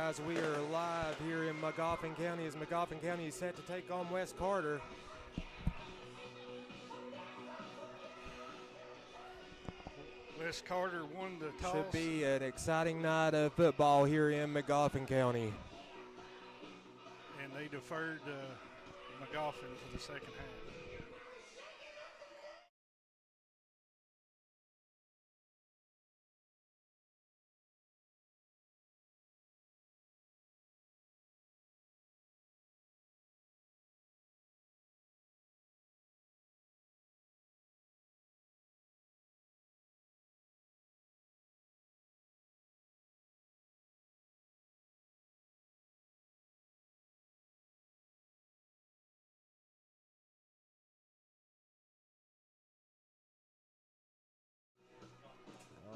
guys, we are live here in Magoffin County as Magoffin County is set to take on West Carter. West Carter won the toss. Should be an exciting night of football here in Magoffin County. And they deferred Magoffin for the second half.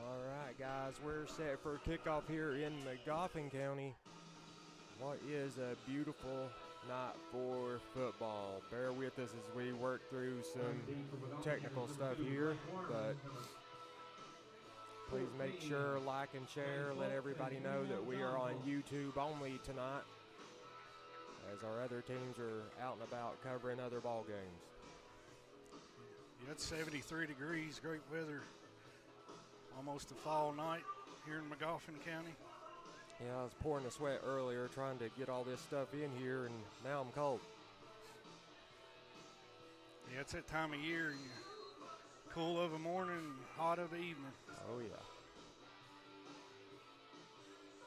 All right, guys, we're set for kickoff here in Magoffin County. What is a beautiful night for football. Bear with us as we work through some technical stuff here, but please make sure, like and share, let everybody know that we are on YouTube only tonight, as our other teams are out and about covering other ball games. Yeah, it's 73 degrees, great weather. Almost a fall night here in Magoffin County. Yeah, I was pouring a sweat earlier trying to get all this stuff in here, and now I'm cold. Yeah, it's that time of year. Cool of a morning, hot of an evening. Oh, yeah.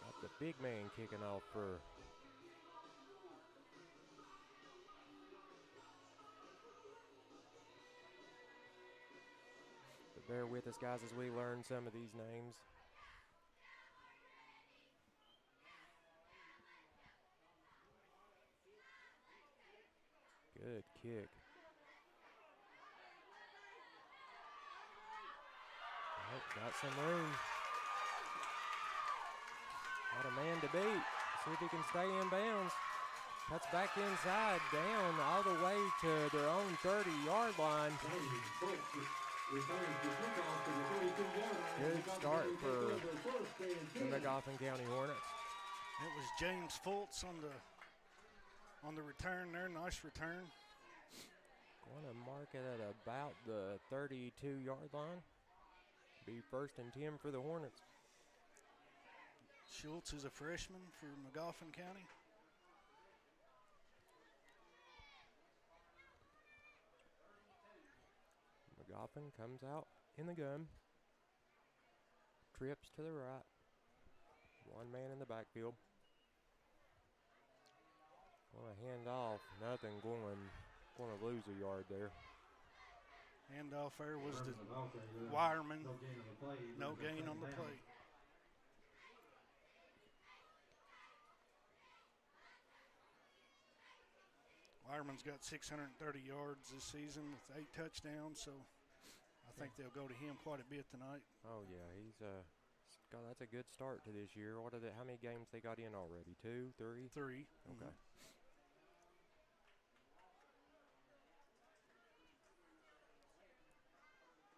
Got the big man kicking off for but bear with us, guys, as we learn some of these names. Good kick. Oh, got some room. Got a man to beat. See if he can stay in bounds. Cuts back inside, down all the way to their own 30-yard line. Good start for the Magoffin County Hornets. It was James Fultz on the return there. Nice return. Going to mark it at about the 32-yard line. Be 1st and 10 for the Hornets. Schultz is a freshman for Magoffin County. Magoffin comes out in the gun. Trips to the right. One man in the backfield. Going to hand off. Nothing going to lose a yard there. Handoff there was the Wireman. No gain on the play. Wireman's got 630 yards this season with 8 touchdowns, so I think they'll go to him quite a bit tonight. Oh yeah, that's a good start to this year. How many games they got in already? 2, 3? 3. Okay. Mm-hmm.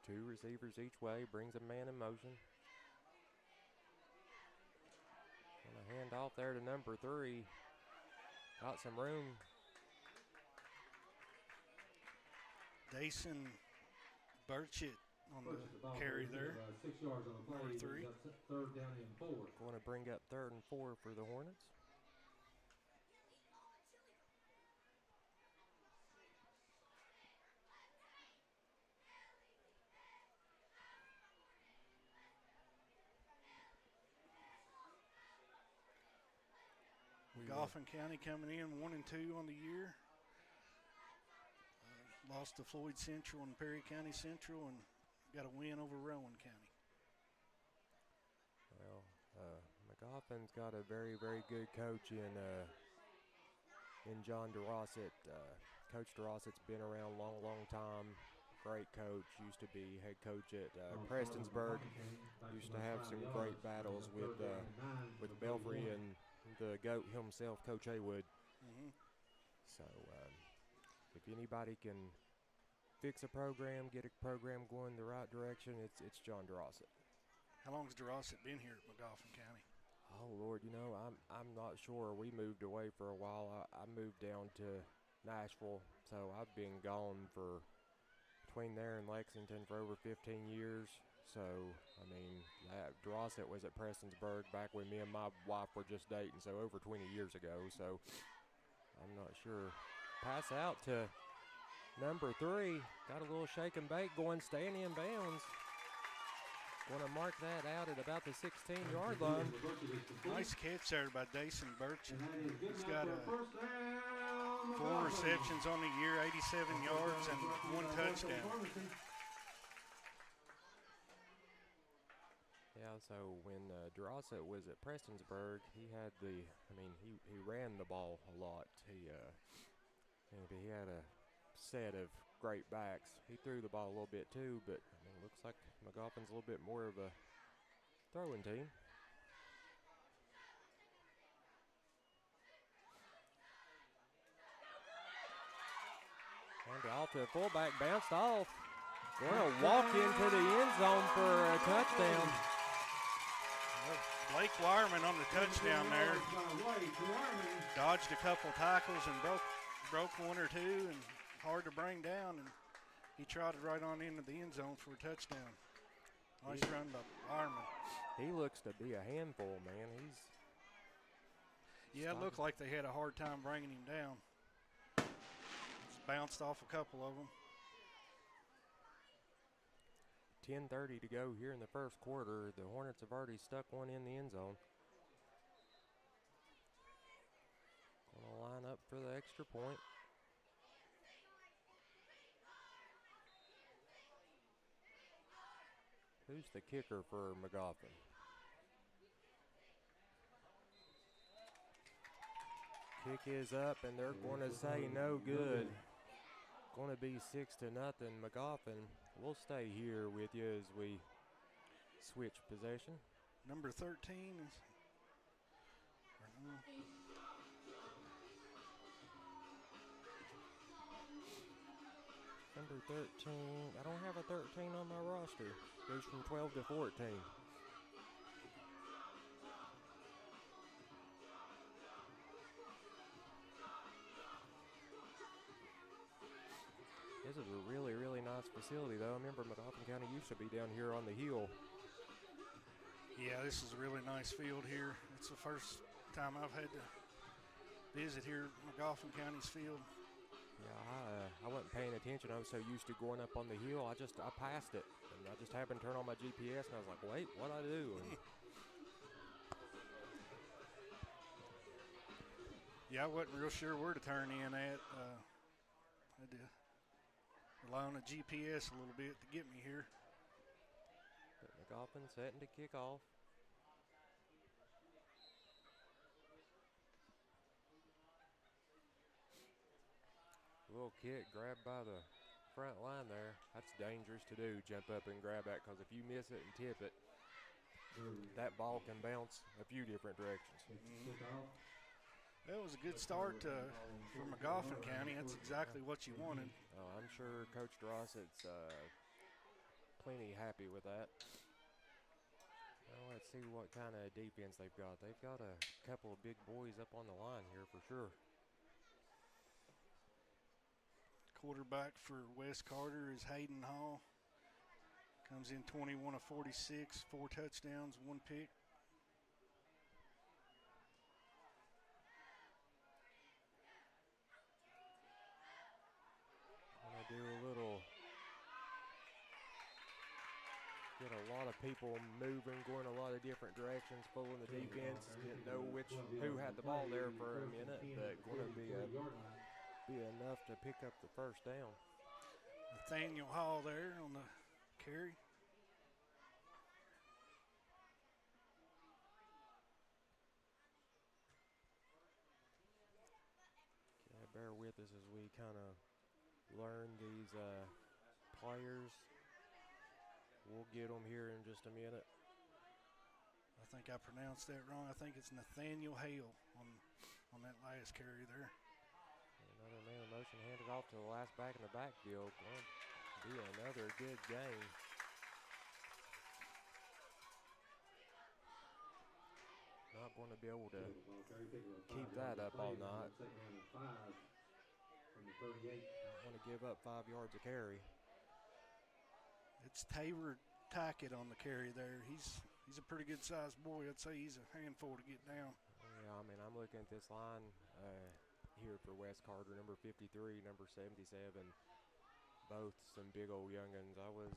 Two receivers each way, brings a man in motion. Gonna hand off there to number 3. Got some room. Dason Burchett on the carry there. 6 yards on the play. Number 3. 3rd down and 4. Going to bring up 3rd and 4 for the Hornets. Magoffin County coming in 1-2 on the year. Lost to Floyd Central and Perry County Central, and got a win over Rowan County. Well, Magoffin's got a very, very good coach in John DeRossett. Coach DeRossett's been around a long, long time. Great coach. Used to be head coach at Prestonsburg. Used to have some great battles with Belfry and the GOAT himself, Coach Haywood. Mm-hmm. So if anybody can fix a program, get a program going the right direction, it's John DeRossett. How long has DeRossett been here at Magoffin County? Oh Lord, you know, I'm not sure. We moved away for a while. I moved down to Nashville, so I've been gone for between there and Lexington for over 15 years. So, I mean, that Dorset was at Prestonsburg back when me and my wife were just dating, so over 20 years ago. So, I'm not sure. Pass out to number 3. Got a little shake and bake going, staying in bounds. Going to mark that out at about the 16-yard line. Nice catch there by Dason Burchin. He's got 4 receptions on the year, 87 yards, and 1 touchdown. Yeah, so when Dorset was at Prestonsburg, he had he ran the ball a lot. He had a set of great backs. He threw the ball a little bit too, but I mean, looks like McGoffin's a little bit more of a throwing team. Handed off to the fullback, bounced off. Going to walk into the end zone for a touchdown. Blake Wireman on the touchdown there. Dodged a couple tackles and broke 1 or 2 and hard to bring down. And he trotted right on into the end zone for a touchdown. Nice run by Wireman. He looks to be a handful, man. It looked like they had a hard time bringing him down. Just bounced off a couple of them. 10:30 to go here in the first quarter. The Hornets have already stuck one in the end zone. Going to line up for the extra point. Who's the kicker for McGoffin? Kick is up, and they're going to say no good. Going to be 6-0. McGoffin will stay here with you as we switch possession. Number 13 is. Number 13. I don't have a 13 on my roster. Goes from 12 to 14. This is a really, really nice facility, though. I remember McGoffin County used to be down here on the hill. Yeah, this is a really nice field here. It's the first time I've had to visit here, McGoffin County's field. Yeah, I wasn't paying attention. I was so used to going up on the hill. I passed it, and I just happened to turn on my GPS, and I was like, wait, what'd I do? Yeah, I wasn't real sure where to turn in at. I had to rely on the GPS a little bit to get me here. But McGoffin setting to kick off. Little kick grabbed by the front line there. That's dangerous to do, jump up and grab that, because if you miss it and tip it, that ball can bounce a few different directions. That was a good start for McGoffin County. That's exactly what you wanted. Oh, I'm sure Coach Dorset's plenty happy with that. Well, let's see what kind of defense they've got. They've got a couple of big boys up on the line here for sure. Quarterback for West Carter is Hayden Hall. Comes in 21 of 46, 4 touchdowns, 1 pick. Gonna do a little, get a lot of people moving, going a lot of different directions, pulling the defense. Didn't know who had the ball there for a minute, but gonna be enough to pick up the first down. Nathaniel Hall there on the carry. Okay, bear with us as we kind of learn these players. We'll get them here in just a minute. I think I pronounced that wrong. I think it's Nathaniel Hale on that last carry there. Another man in motion handed off to the last back in the backfield. Going to be another good game. Not going to be able to keep that up all night. Don't want to give up 5 yards a carry. It's Taylor Tackett on the carry there. He's a pretty good sized boy. I'd say he's a handful to get down. Yeah, I mean, I'm looking at this line here for Wes Carter, number 53, number 77. Both some big old youngins. I was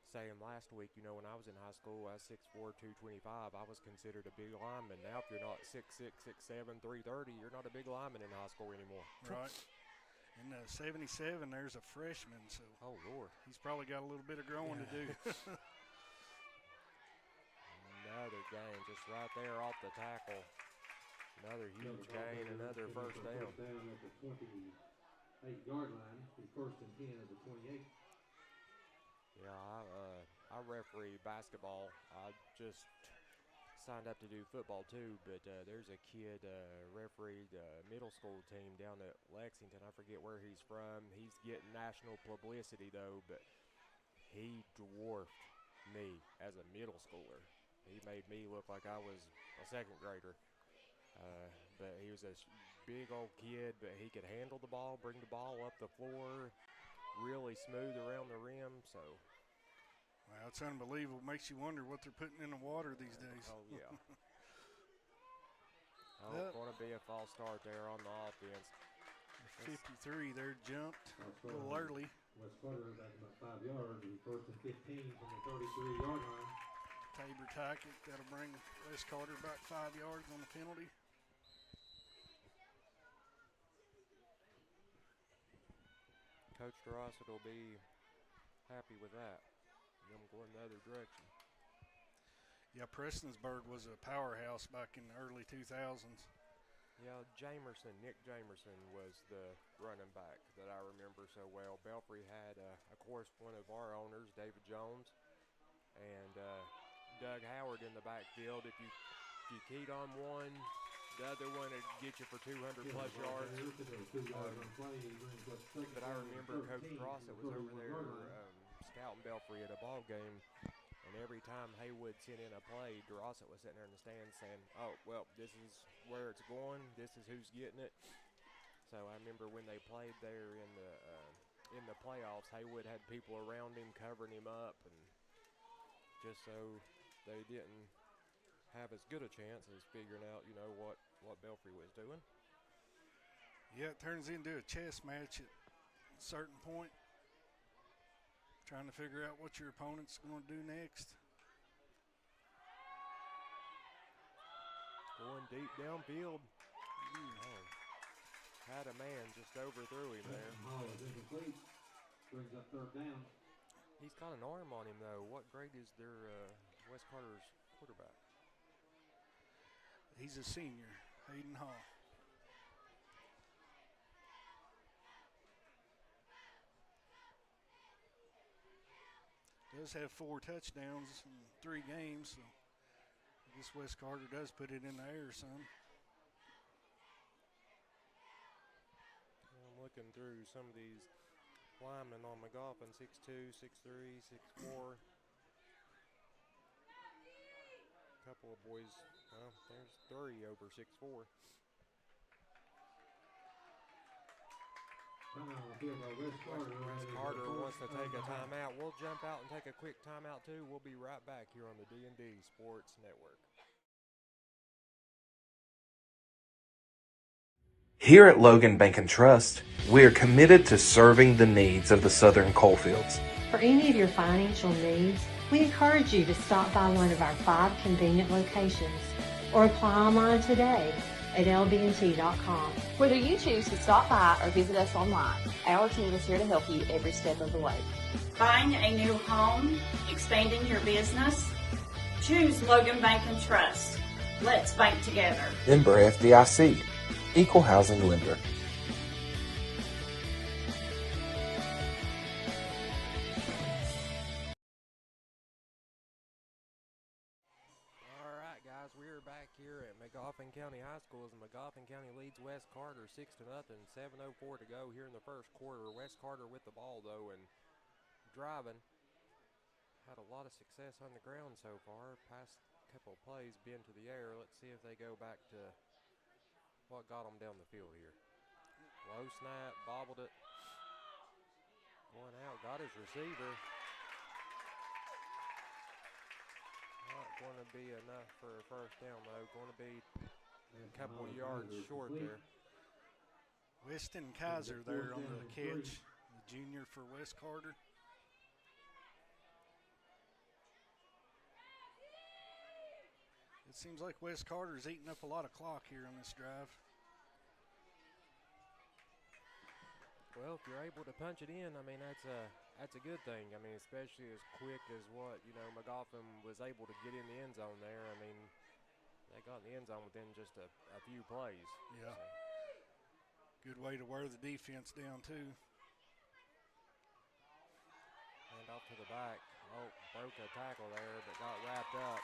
saying last week, you know, when I was in high school, I was 6'4", 225. I was considered a big lineman. Now, if you're not 6'6", 6'7", 330, you're not a big lineman in high school anymore. Right. And 77, there's a freshman, so oh Lord, he's probably got a little bit of growing to do. Another gain, just right there off the tackle. Another huge gain, another first down. At the 28-yard line, the 1st and 10 of the 28. Yeah, I referee basketball. I just signed up to do football too, but there's a kid refereed middle school team down at Lexington. I forget where he's from. He's getting national publicity though, but he dwarfed me as a middle schooler. He made me look like I was a second grader. But he was a big old kid, but he could handle the ball, bring the ball up the floor, really smooth around the rim. So, wow, it's unbelievable. Makes you wonder what they're putting in the water these days. oh yeah. Going to be a false start there on the offense. 53 there, jumped a little early. Wes Carter back about 5 yards. 1st and 15 from the 33-yard line. Tabor Tackett, that'll bring Wes Carter back 5 yards on the penalty. Coach Dorosset will be happy with that. Them going the other direction. Yeah, Prestonsburg was a powerhouse back in the early 2000s. Yeah, Nick Jamerson was the running back that I remember so well. Belfry had, of course, one of our owners, David Jones, and Doug Howard in the backfield. If you keyed on one, the other one would get you for 200-plus yards. But I remember Coach Crossett was over there scouting Belfry at a ball game. And every time Haywood sent in a play, Dorosset was sitting there in the stands saying, oh, well, this is where it's going. This is who's getting it. So I remember when they played there in the playoffs, Haywood had people around him covering him up, and just so they didn't have as good a chance as figuring out, you know, what Belfry was doing. Yeah, it turns into a chess match at a certain point. Trying to figure out what your opponent's going to do next. Going deep downfield. Oh. Had a man just overthrew him there. Brings up 3rd down. He's got an arm on him, though. What grade is their Wes Carter's quarterback? He's a senior, Hayden Hall. Does have 4 touchdowns in 3 games, so I guess Wes Carter does put it in the air some. I'm looking through some of these linemen on McGoffin, 6'2", 6'3", 6'4". A couple of boys, well, there's 3 over 6'4". Wes Carter wants to take a timeout. We'll jump out and take a quick timeout too. We'll be right back here on the D&D Sports Network. Here at Logan Bank and Trust, we are committed to serving the needs of the Southern coalfields. For any of your financial needs, we encourage you to stop by one of our 5 convenient locations or apply online today at lbnt.com. Whether you choose to stop by or visit us online, our team is here to help you every step of the way. Buying a new home, expanding your business? Choose Logan Bank and Trust. Let's bank together. Member FDIC, Equal Housing Lender. McGoffin County High School as McGoffin County leads Wes Carter 6-0. 7:04 to go here in the first quarter. Wes Carter with the ball though and driving. Had a lot of success on the ground so far. Passed couple of plays been to the air. Let's see if they go back to what got them down the field here. Low snap, bobbled it. Going out, got his receiver. Not going to be enough for a first down, though. Going to be a couple of yards short there. Weston Kaiser there on the catch, the junior for West Carter. It seems like West Carter's eating up a lot of clock here on this drive. Well, if you're able to punch it in, I mean, that's a good thing. I mean, especially as quick as what, McGoffin was able to get in the end zone there. I mean, they got in the end zone within just a few plays. Yeah. So. Good way to wear the defense down, too. Hand off to the back. Oh, broke a tackle there, but got wrapped up.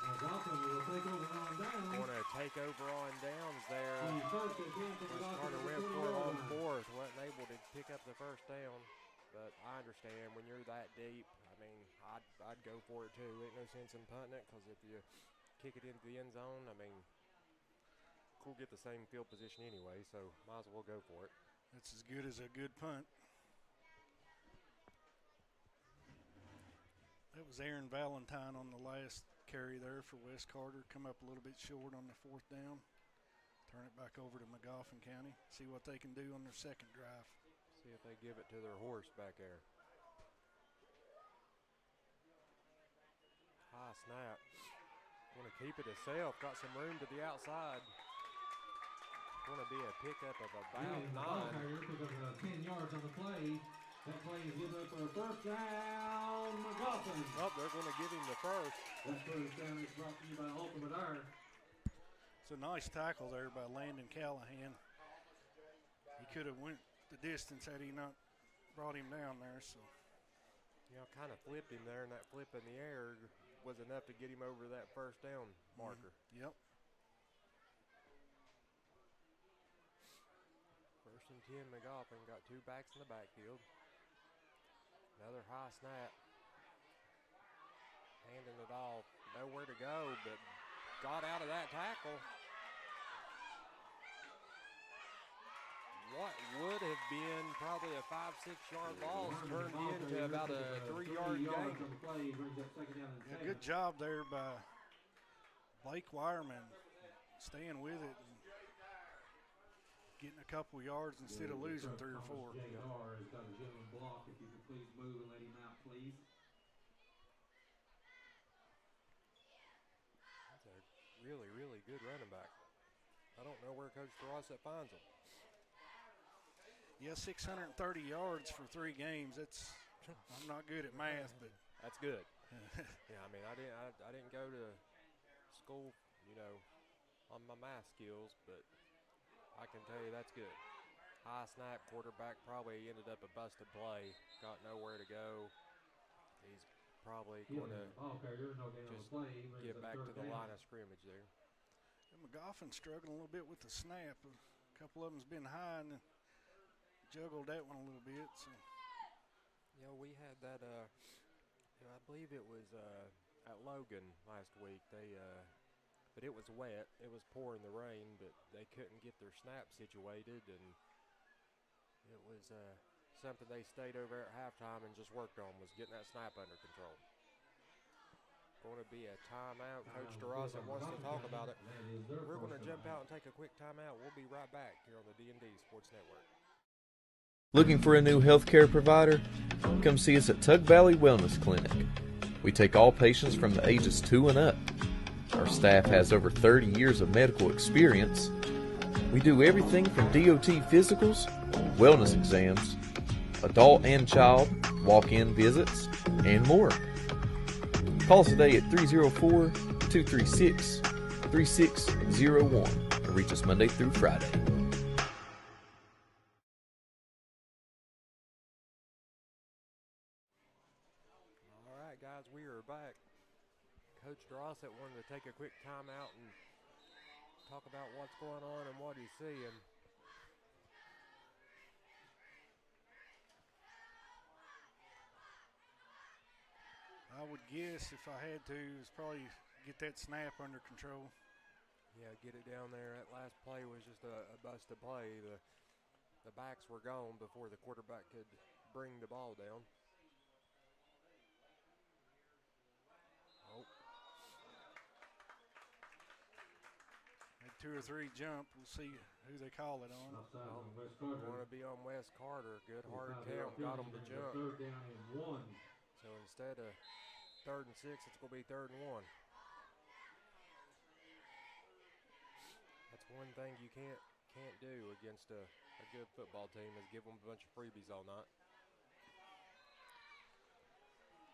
McGoffin will take over on downs. Going to take over on downs there. Carter went for it on fourth. Wasn't able to pick up the first down. But I understand when you're that deep, I mean, I'd go for it too. Ain't no sense in punting it because if you kick it into the end zone, I mean, we'll get the same field position anyway, so might as well go for it. That's as good as a good punt. That was Aaron Valentine on the last carry there for West Carter. Come up a little bit short on the fourth down. Turn it back over to McGoffin County. See what they can do on their second drive. See if they give it to their horse back there. High snap. Want to keep it himself. Got some room to the outside. Going to be a pickup of about 9. Pick up 10 yards on the play. That play is good enough for a first down. McGoffin. Oh, they're going to give him the first. That first down is brought to you by Ultimate Iron. It's a nice tackle there by Landon Callahan. He could have went the distance had he not brought him down there. So, kind of flipped him there, and that flip in the air was enough to get him over that first down marker. Yep. First and 10, McGoffin got two backs in the backfield. Another high snap. Handing it off. Nowhere to go, but got out of that tackle. What would have been probably a 5-6 yard loss turned into about a 3-yard gain. Yeah, good job there by Blake Wireman staying with it and getting a couple yards instead of losing 3 or 4. JR has got a gentleman block. If you could please move and let him out, please. That's a really, really good running back. I don't know where Coach Dorosset finds him. Yeah, 630 yards for 3 games. I'm not good at math, but that's good. Yeah, I mean, I didn't go to school, on my math skills, but I can tell you that's good. High snap, quarterback probably ended up a busted play. Got nowhere to go. He's probably going to just get back to the line of scrimmage there. And McGoffin struggling a little bit with the snap. A couple of them's been high and juggled that one a little bit. So. We had that, I believe it was at Logan last week. But it was wet. It was pouring the rain, but they couldn't get their snap situated, and it was something they stayed over at halftime and just worked on, was getting that snap under control. Going to be a timeout. Coach Dorosset wants to talk about it. We're going to jump out and take a quick timeout. We'll be right back here on the D&D Sports Network. Looking for a new healthcare provider? Come see us at Tug Valley Wellness Clinic. We take all patients from the ages 2 and up. Our staff has over 30 years of medical experience. We do everything from DOT physicals, wellness exams, adult and child, walk-in visits, and more. Call us today at 304-236-3601 or reach us Monday through Friday. All right, guys, we are back. Coach Dorosset wanted to take a quick timeout and talk about what's going on and what he's seeing. would guess if I had to is probably get that snap under control. Yeah, get it down there. That last play was just a busted play. The backs were gone before the quarterback could bring the ball down. Oh. Had 2 or 3 jump. We'll see who they call it on. Going to be on Wes Carter. Good hard count. Got him to jump. Third down and 1. So instead of 3rd and 6, it's going to be 3rd and 1. That's one thing you can't do against a good football team is give them a bunch of freebies all night.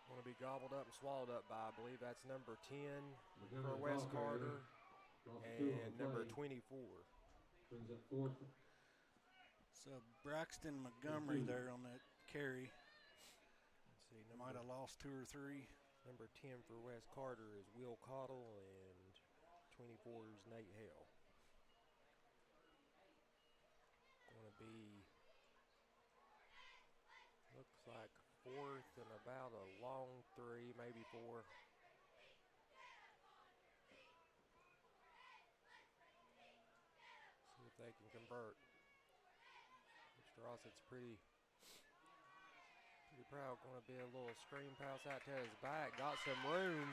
Going to be gobbled up and swallowed up by, I believe that's number 10 for Wes Carter and number 24. So Braxton Montgomery there on that carry. Let's see, Might have lost 2 or 3. Number 10 for Wes Carter is Will Cottle and 24 is Nate Hale. Going to be, looks like 4th and about a long 3, maybe 4. See if they can convert. Mr. Rossit's pretty proud. Going to be a little screen pass out to his back. Got some room.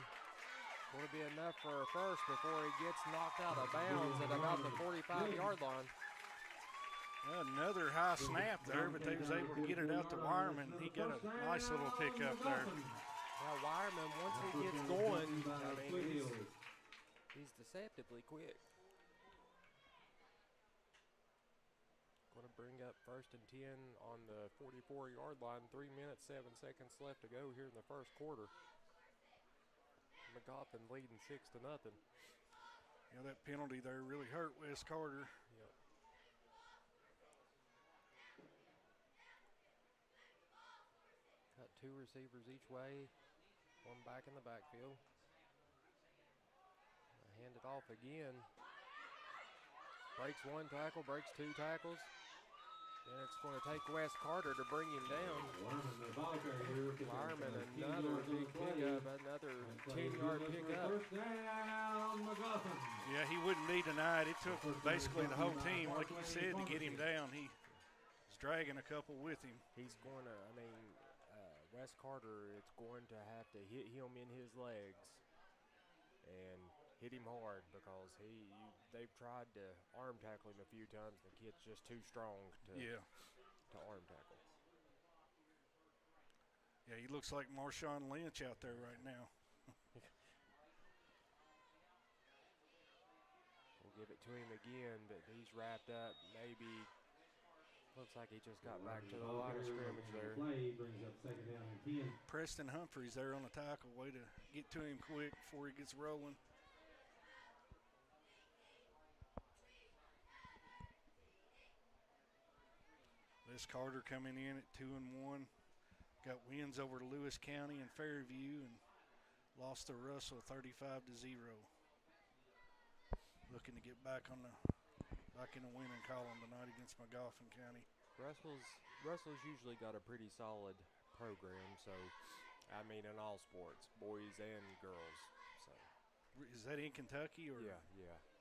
Going to be enough for a first before he gets knocked out of bounds at about the 45-yard line. Another high snap there, but they was able to get it out to Wireman. He got a nice little pickup there. Now Wireman, once he gets going, I mean, he's deceptively quick. Going to bring up 1st and 10 on the 44-yard line. 3 minutes, 7 seconds left to go here in the first quarter. McGoffin leading 6-0. Yeah, that penalty there really hurt Wes Carter. Yep. Got 2 receivers each way, 1 back in the backfield. Hand it off again. Breaks 1 tackle, breaks 2 tackles. Then it's going to take Wes Carter to bring him down. Wireman, another big pickup, another 10-yard pickup. Yeah, he wouldn't be denied. It took basically the whole team, like you said, to get him down. He was dragging a couple with him. He's going to, I mean, Wes Carter, it's going to have to hit him in his legs and hit him hard because they've tried to arm tackle him a few times. The kid's just too strong to arm tackle. Yeah, he looks like Marshawn Lynch out there right now. We'll give it to him again, but he's wrapped up. Maybe looks like he just got back to the line of scrimmage there. Preston Humphreys there on the tackle. Way to get to him quick before he gets rolling. Wes Carter coming in at 2-1. Got wins over Lewis County and Fairview and lost to Russell 35-0. Looking to get back in the winning column tonight against McGoffin County. Russell's usually got a pretty solid program, so I mean in all sports, boys and girls. So is that in Kentucky or? Yeah.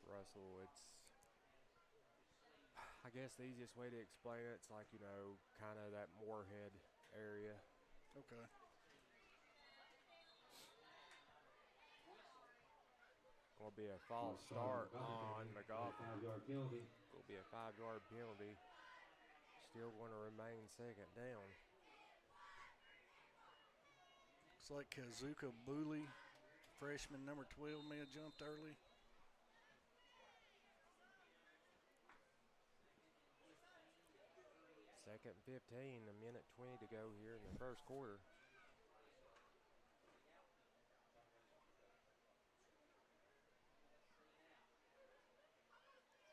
Russell, it's, I guess the easiest way to explain it, it's like, kind of that Moorhead area. Okay. Going to be a false start on McGoffin. Going to be a 5-yard penalty. Still going to remain 2nd down. Looks like Kazuka Booley, freshman number 12, may have jumped early. Second and 15, 1:20 to go here in the first quarter.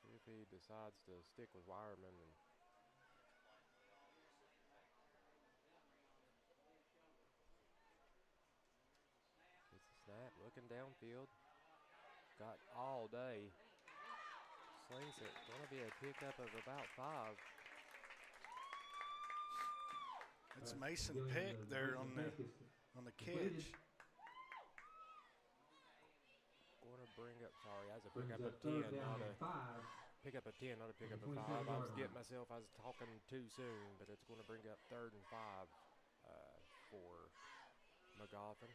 See if he decides to stick with Wireman. Gets the snap, looking downfield. Got all day. Slings it. Going to be a pickup of about 5. It's Mason Peck there on the catch. bring up, sorry, as a pick Brings up a up third 10, down not a and 5. pick up a 10, not a pick From up the a 5. I was 27-yard getting line. myself, I was talking too soon, but it's going to bring up 3rd and 5 for McGoffin.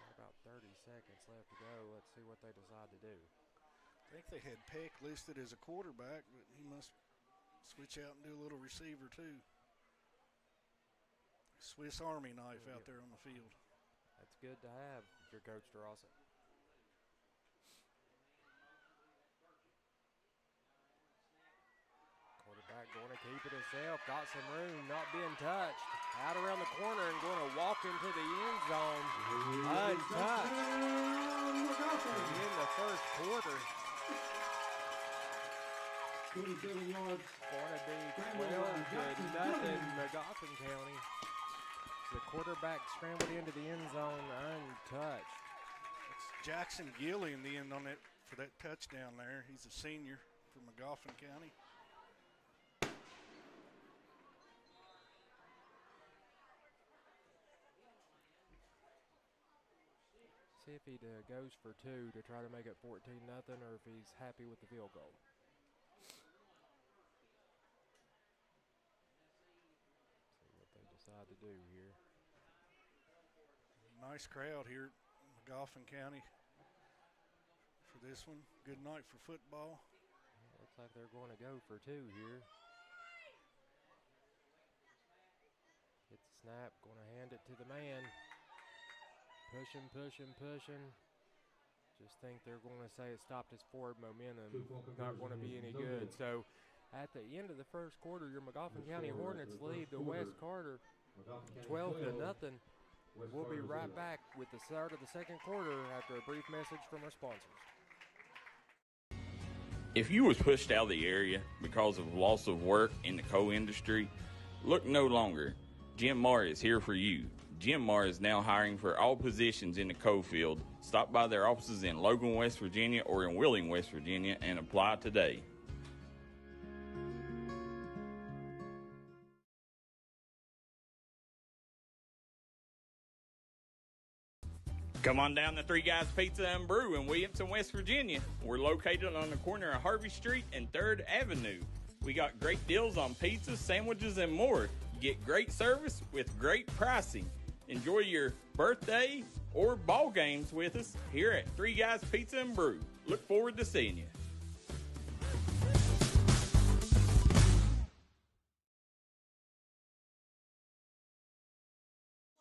Got about 30 seconds left to go. Let's see what they decide to do. I think they had Peck listed as a quarterback, but he must switch out and do a little receiver too. Swiss Army knife out there on the field. That's good to have if you're Coach Drossett. Quarterback going to keep it himself. Got some room, not being touched. Out around the corner and going to walk into the end zone. Untouched. In the first quarter. 27 yards. Going to be 12-0 McGoffin County. The quarterback scrambled into the end zone untouched. It's Jackson Gilly in the end on that for that touchdown there. He's a senior for McGoffin County. See if he goes for 2 to try to make it 14-0, or if he's happy with the field goal. See what they decide to do here. Nice crowd here in McGoffin County for this one. Good night for football. Looks like they're going to go for 2 here. Gets the snap, going to hand it to the man. Pushing, pushing, pushing. Just think they're going to say it stopped his forward momentum. Not going to be any good. So at the end of the first quarter, your McGoffin County Hornets lead to West Carter 12-0. We'll be right back with the start of the second quarter after a brief message from our sponsors. If you was pushed out of the area because of loss of work in the coal industry, look no longer. Jim Marr is here for you. Jim Marr is now hiring for all positions in the coal field. Stop by their offices in Logan, West Virginia or in Wheeling, West Virginia and apply today. Come on down to Three Guys Pizza and Brew in Williamson, West Virginia. We're located on the corner of Harvey Street and 3rd Avenue. We got great deals on pizzas, sandwiches, and more. You get great service with great pricing. Enjoy your birthday or ball games with us here at Three Guys Pizza and Brew. Look forward to seeing you.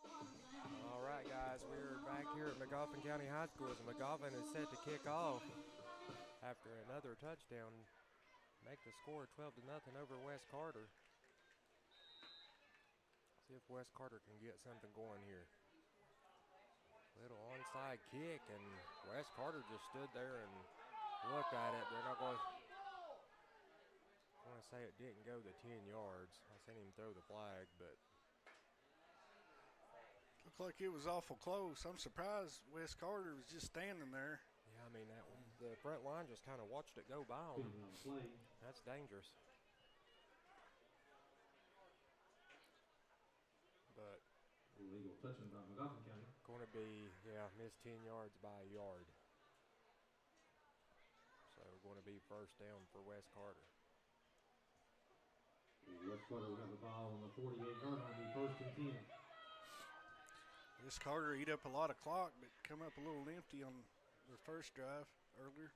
All right, guys, we're back here at McGoffin County High School as McGoffin is set to kick off after another touchdown. Make the score 12-0 over West Carter. See if West Carter can get something going here. Little onside kick, and West Carter just stood there and looked at it. They're not going to say it didn't go the 10 yards. I seen him throw the flag, but Looked like it was awful close. I'm surprised West Carter was just standing there. yeah, I mean, that one, the front line just kind of watched it go by them. That's dangerous. But Illegal touching by McGoffin County. going to be, missed 10 yards by a yard. So going to be first down for West Carter. West Carter will have the ball on the 48-yard line, be 1st and 10. West Carter eat up a lot of clock, but come up a little empty on their first drive earlier.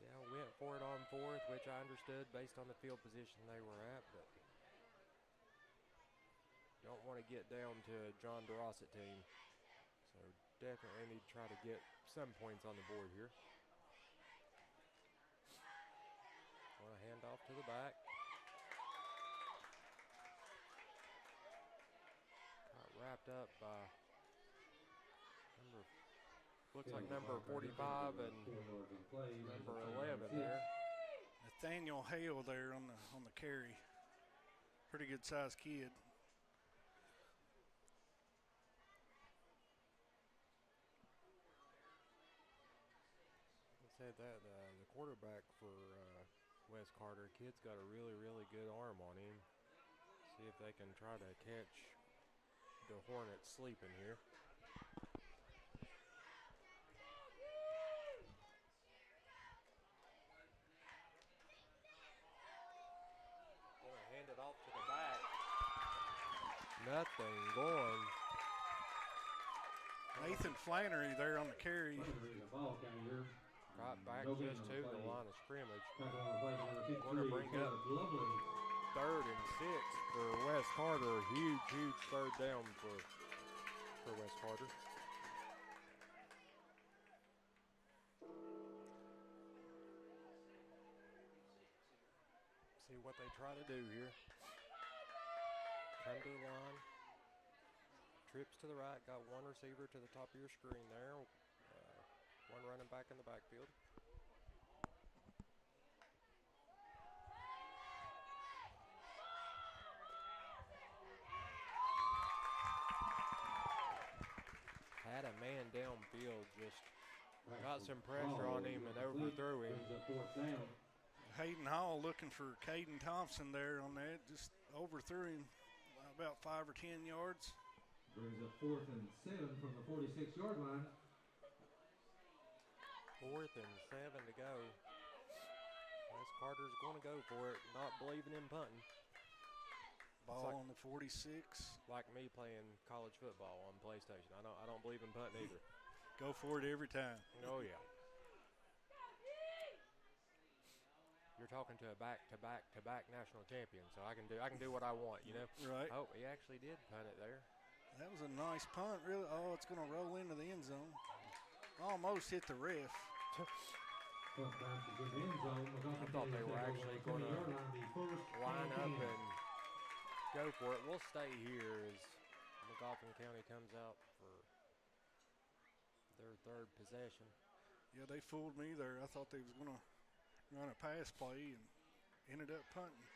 Yeah, went for it on 4th, which I understood based on the field position they were at, but don't want to get down to a John Drossett team. So definitely need to try to get some points on the board here. Want to hand off to the back. Got wrapped up by looks like number 45 and number 11 there. Nathaniel Hale there on the carry. Pretty good sized kid. Said that the quarterback for West Carter, kid's got a really, really good arm on him. See if they can try to catch the Hornets sleeping here. Nothing going. Nathan Flannery there on the carry. The ball carrier. Right back No gain just on to the the play. line of scrimmage. Tackle on the play by number 53, Gonna bring up Caleb Lovely. 3rd and 6 for Wes Carter. Huge third down for Wes Carter. See what they try to do here. Come to the line. Trips to the right. Got one receiver to the top of your screen there. One running back in the backfield. Had a man downfield, just got some pressure on him and overthrew him. Hayden Hall looking for Caden Thompson there on that. Just overthrew him about 5 or 10 yards. Brings up 4th and 7 from the 46-yard line. 4th and 7 to go. Wes Carter's going to go for it, not believing in punting. Ball like, on the 46. Like me playing college football on PlayStation. I don't believe in punting either. Go for it every time. Oh yeah. You're talking to a back-to-back national champion, so I can do what I want, you know. Right. Oh, he actually did punt it there. That was a nice punt, really. Oh, it's going to roll into the end zone. Almost hit the ref. I thought they were actually going to line up and go for it. We'll stay here as McGoffin County comes out for their 3rd possession. Yeah, they fooled me there. I thought they was going to run a pass play and ended up punting.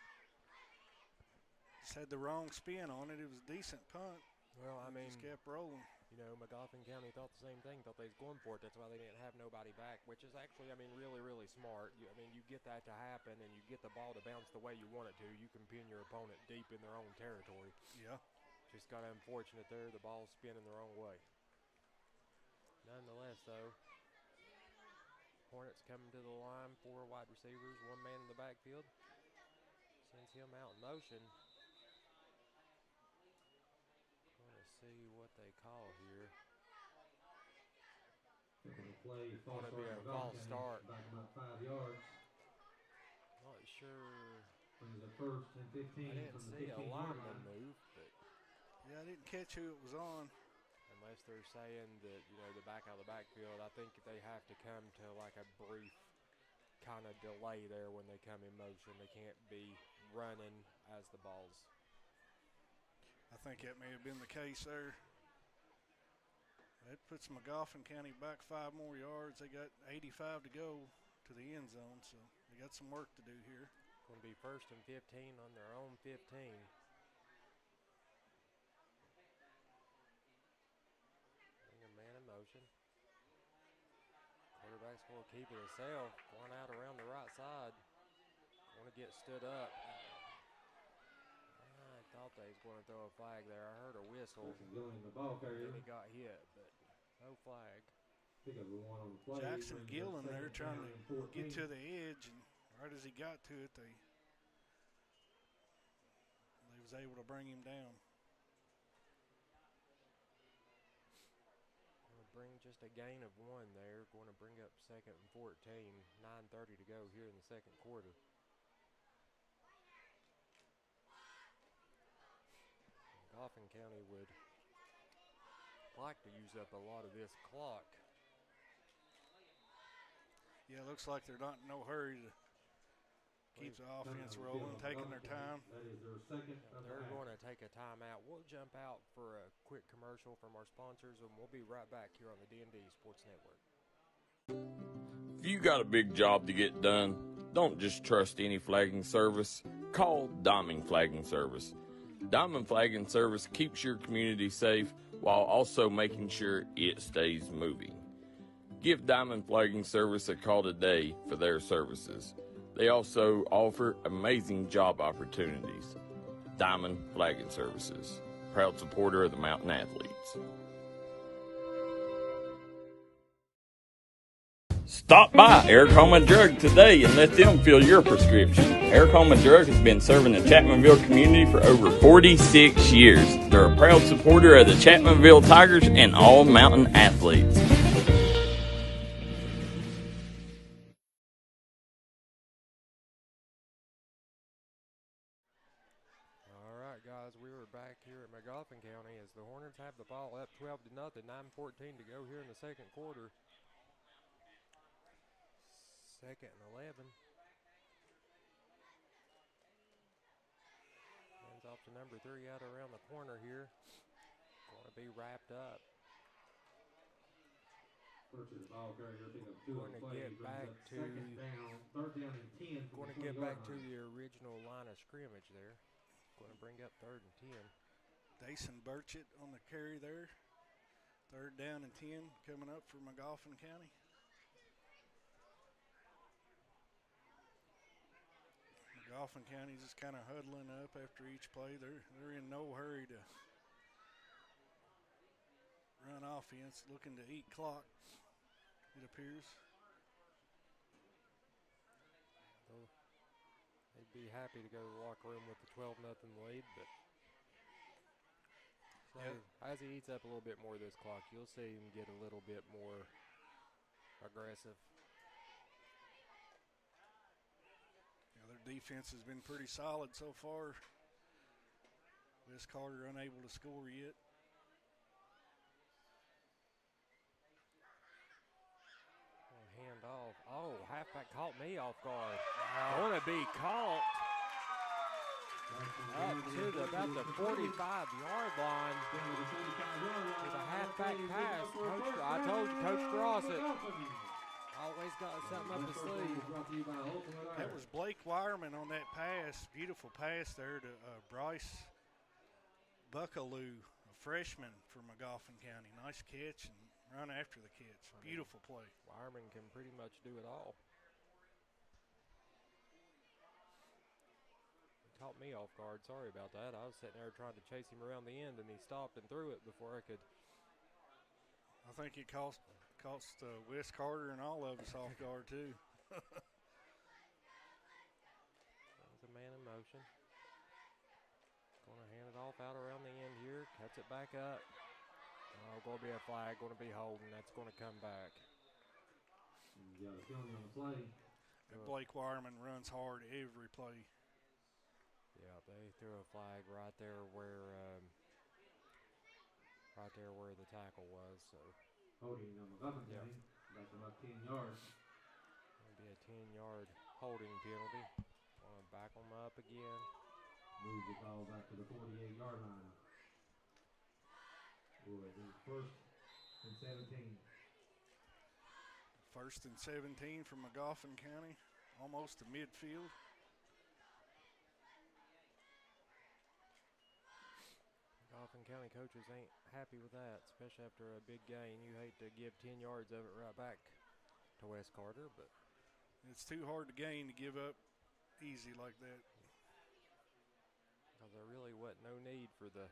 Just had the wrong spin on it. It was a decent punt. Well, I mean, just kept rolling. You know, McGoffin County thought the same thing, thought they was going for it. That's why they didn't have nobody back, which is actually, I mean, really smart. You get that to happen and you get the ball to bounce the way you want it to. You can pin your opponent deep in their own territory. Yeah. Just got unfortunate there. The ball's spinning the wrong way. Nonetheless, though, Hornets coming to the line, 4 wide receivers, 1 man in the backfield. Sends him out in motion. See what they call here. Going to be a false start. Back about 5 yards. Not sure. Brings up 1st and 15 I didn't from the see a 15-yard lineman line. move, but Yeah, I didn't catch who it was on. unless they're saying that, you know, the back out of the backfield, I think they have to come to like a brief kind of delay there when they come in motion. They can't be running as the ball's. I think that may have been the case there. That puts McGoffin County back 5 more yards. They got 85 to go to the end zone, so they got some work to do here. Going to be 1st and 15 on their own 15. Bring a man in motion. Quarterback's going to keep it himself. Going out around the right side. Want to get stood up. I thought they was going to throw a flag there. I heard a whistle. The ball carrier. Then he got hit, but no flag. Pick up the one on the play. Jackson Gillen there trying to get to 14. the edge, and right as he got to it, they was able to bring him down. Going to bring just a gain of 1 there. Going to bring up 2nd and 14. 9:30 to go here in the 2nd quarter. Coffin County would like to use up a lot of this clock. Yeah, it looks like they're not in no hurry to keep the offense rolling, taking their time. That is their 2nd of the They're half. going to take a timeout. We'll jump out for a quick commercial from our sponsors, and we'll be right back here on the D&D Sports Network. If you got a big job to get done, don't just trust any flagging service. Call Diamond Flagging Service. Diamond Flagging Service keeps your community safe while also making sure it stays moving. Give Diamond Flagging Service a call today for their services. They also offer amazing job opportunities. Diamond Flagging Services, proud supporter of the Mountain Athletes. Stop by Eric Homa Drug today and let them fill your prescription. Eric Homa Drug has been serving the Chapmanville community for over 46 years. They're a proud supporter of the Chapmanville Tigers and all mountain athletes. All right, guys, we were back here at McGoffin County as the Hornets have the ball up 12-0, 9:14 to go here in the second quarter. Second and 11. Hands off to number 3 out around the corner here. Going to be wrapped up. Going to get back to the original line of scrimmage there. Going to bring up 3rd and 10. Dason Burchett on the carry there. 3rd down and 10 coming up for McGoffin County. McGoffin County just kind of huddling up after each play. They're in no hurry to run offense, looking to eat clock, it appears. They'd be happy to go to the locker room with the 12-0 lead, but as he eats up a little bit more of this clock, you'll see him get a little bit more aggressive. Their defense has been pretty solid so far. Wes Carter unable to score yet. Hand off. Oh, halfback caught me off guard. Going to be caught up to about the 45-yard line with a halfback pass. I told you, Coach Grossett always got something up his sleeve. That was Blake Wireman on that pass. Beautiful pass there to Bryce Buckaloo, a freshman from McGoffin County. Nice catch and run after the catch. Beautiful play. Wireman can pretty much do it all. He caught me off guard. Sorry about that. I was sitting there trying to chase him around the end, and he stopped and threw it before I could. I think it cost Wes Carter and all of us off guard too. That was a man in motion. Going to hand it off out around the end here. Cuts it back up. Oh, going to be a flag. Going to be holding. That's going to come back. You got a penalty on the play. Blake Wireman runs hard every play. Yeah, they threw a flag right there where the tackle was. So. Holding McGoffin County, back about 10 yards. It'll be a 10-yard holding penalty. Want to back them up again. Move the ball back to the 48-yard line. Will it be 1st and 17? 1st and 17 from McGoffin County, almost to midfield. McGoffin County coaches ain't happy with that, especially after a big gain. You hate to give 10 yards of it right back to Wes Carter, but it's too hard to gain to give up easy like that. Because there really wasn't no need for the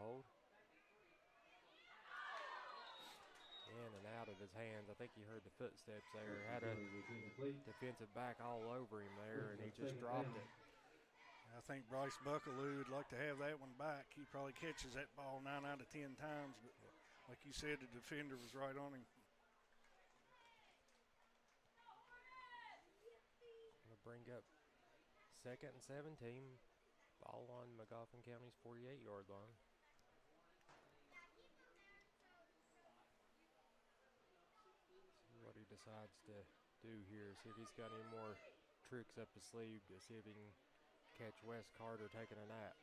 hold. In and out of his hands. I think you heard the footsteps there. Had a defensive back all over him there, and he just dropped it. I think Bryce Buckaloo would like to have that one back. He probably catches that ball 9 out of 10 times, but like you said, the defender was right on him. Going to bring up 2nd and 17. Ball on McGoffin County's 48-yard line. See what he decides to do here. See if he's got any more tricks up his sleeve to see if he can catch Wes Carter taking a nap.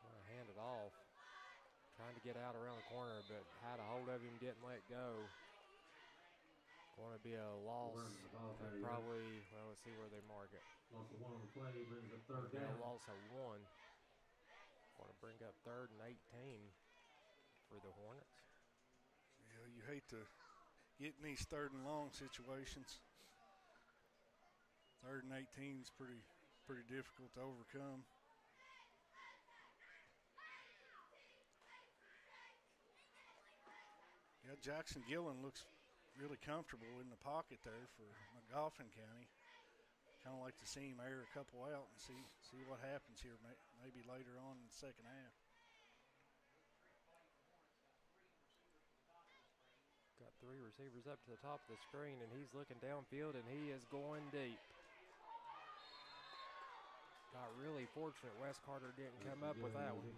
Gonna hand it off. Trying to get out around the corner, but had a hold of him, didn't let go. Going to be a loss. Probably, well, let's see where they mark it. Loss of 1 on the play, brings up 3rd down. A loss of 1. Going to bring up 3rd and 18 for the Hornets. Yeah, you hate to get in these 3rd and long situations. 3rd and 18 is pretty difficult to overcome. Jackson Gillen looks really comfortable in the pocket there for McGoffin County. Kind of like to see him air a couple out and see what happens here maybe later on in the second half. Got 3 receivers up to the top of the screen, and he's looking downfield, and he is going deep. Got really fortunate. Wes Carter didn't come up with that one.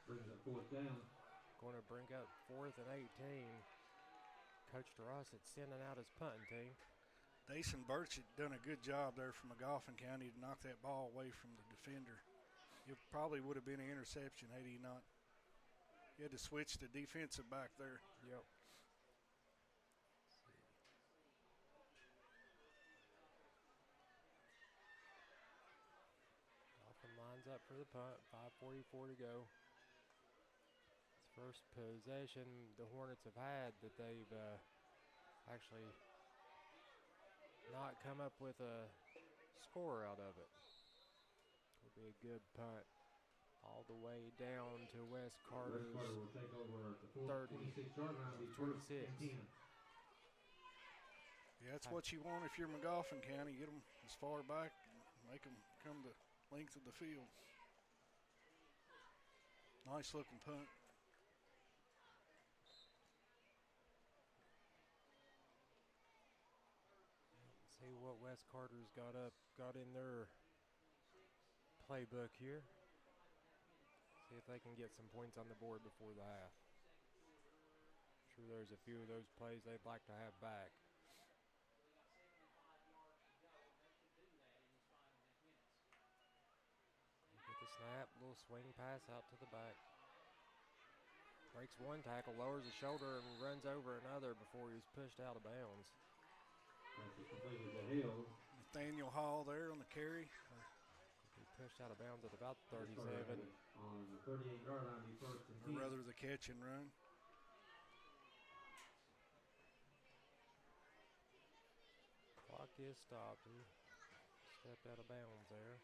Brings up 4th down. Going to bring up 4th and 18. Coach DeRoss had sending out his punting team. Dason Birch had done a good job there for McGoffin County to knock that ball away from the defender. It probably would have been an interception had he not. He had to switch to defensive back there. Yep. Goffin lines up for the punt. 5:44 to go. It's first possession the Hornets have had that they've actually not come up with a score out of it. Will be a good punt all the way down to Wes Carter's Wes Carter will take over the 30, 26-yard line. 26. Yeah, that's what you want if you're McGoffin County. Get them as far back and make them come the length of the field. Nice looking punt. See what Wes Carter's got in their playbook here. See if they can get some points on the board before the half. Sure, there's a few of those plays they'd like to have back. Get the snap, little swing pass out to the back. Breaks one tackle, lowers his shoulder, and runs over another before he was pushed out of bounds. Nathaniel Hall there on the carry. He pushed out of bounds at about 37. On the 38-yard line, be first and 10. Or rather the catch and run. Clock is stopped. He stepped out of bounds there.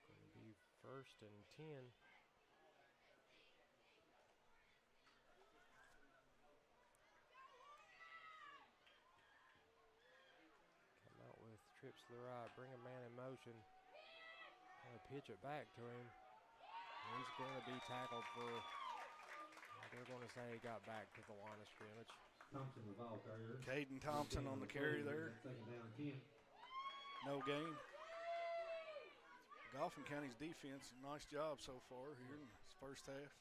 Going to be first and 10. Trips to the right, bring a man in motion, pitch it back to him. And he's going to be tackled for, they're going to say he got back to the line of scrimmage. Thompson, the ball carrier. Caden Thompson on the carry there. Second down, 10. No gain. Goffin County's defense, nice job so far here in this first half.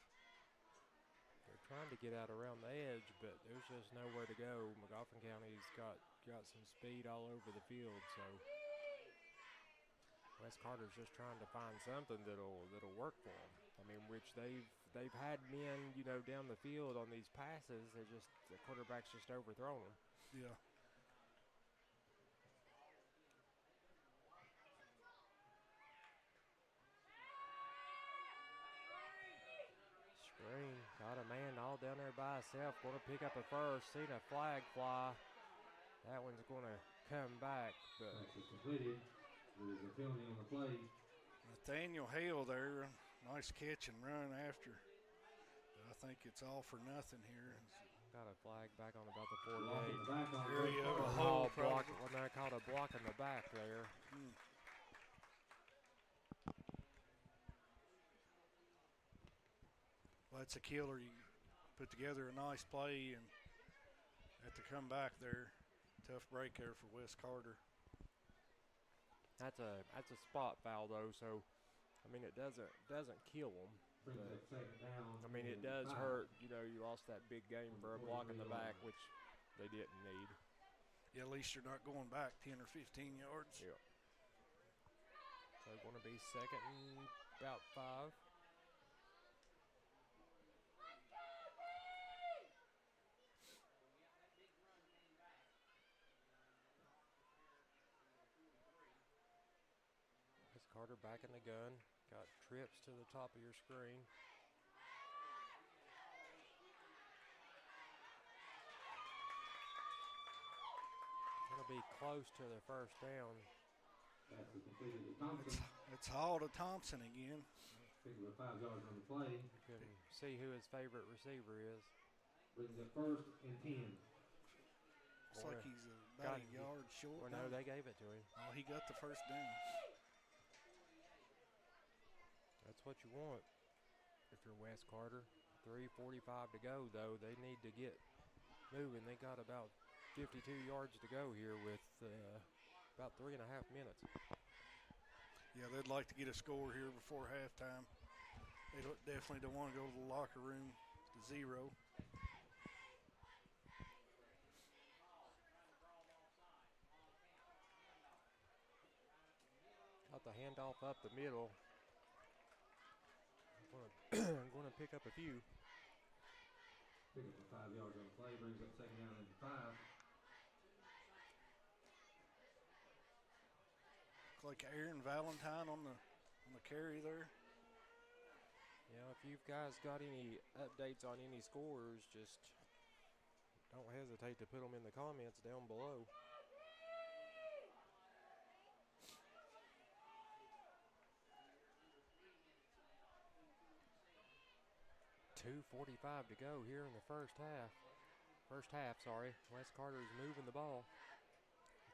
They're trying to get out around the edge, but there's just nowhere to go. McGoffin County's got some speed all over the field, so Wes Carter's just trying to find something that'll work for them. I mean, which they've had men, down the field on these passes. The quarterback's just overthrown them. Yeah. Screen, got a man all down there by himself. Going to pick up a first. Seen a flag fly. That one's going to come back. But completed. There is a penalty on the play. Nathaniel Hale there. Nice catch and run after. But I think it's all for nothing here. Got a flag back on about the 48. There you have a hole. Block. Well, they called a block in the back there. Well, that's a killer. You put together a nice play and have to come back there. Tough break there for Wes Carter. That's a spot foul though, so I mean it doesn't kill them. I mean it does hurt. You lost that big game for a block in the back, which they didn't need. Yeah, at least you're not going back 10 or 15 yards. Yeah. So going to be second and about 5. Carter back in the gun. Got trips to the top of your screen. Going to be close to the first down. It's Hall to Thompson again. Picking up 5 yards on the play. You can see who his favorite receiver is. Brings up 1st and 10. Looks like he's about a yard short. Well, no, they gave it to him. Oh, he got the first down. That's what you want if you're Wes Carter. 3:45 to go, though. They need to get moving. They got about 52 yards to go here with about 3.5 minutes. Yeah, they'd like to get a score here before halftime. They definitely don't want to go to the locker room to 0. Got the handoff up the middle. I'm going to pick up a few. Picking up 5 yards on the play. Brings up 2nd down and 5. Looks like Aaron Valentine on the carry there. You know, if you guys got any updates on any scores, just don't hesitate to put them in the comments down below. .245 to go here in the first half. Wes Carter is moving the ball.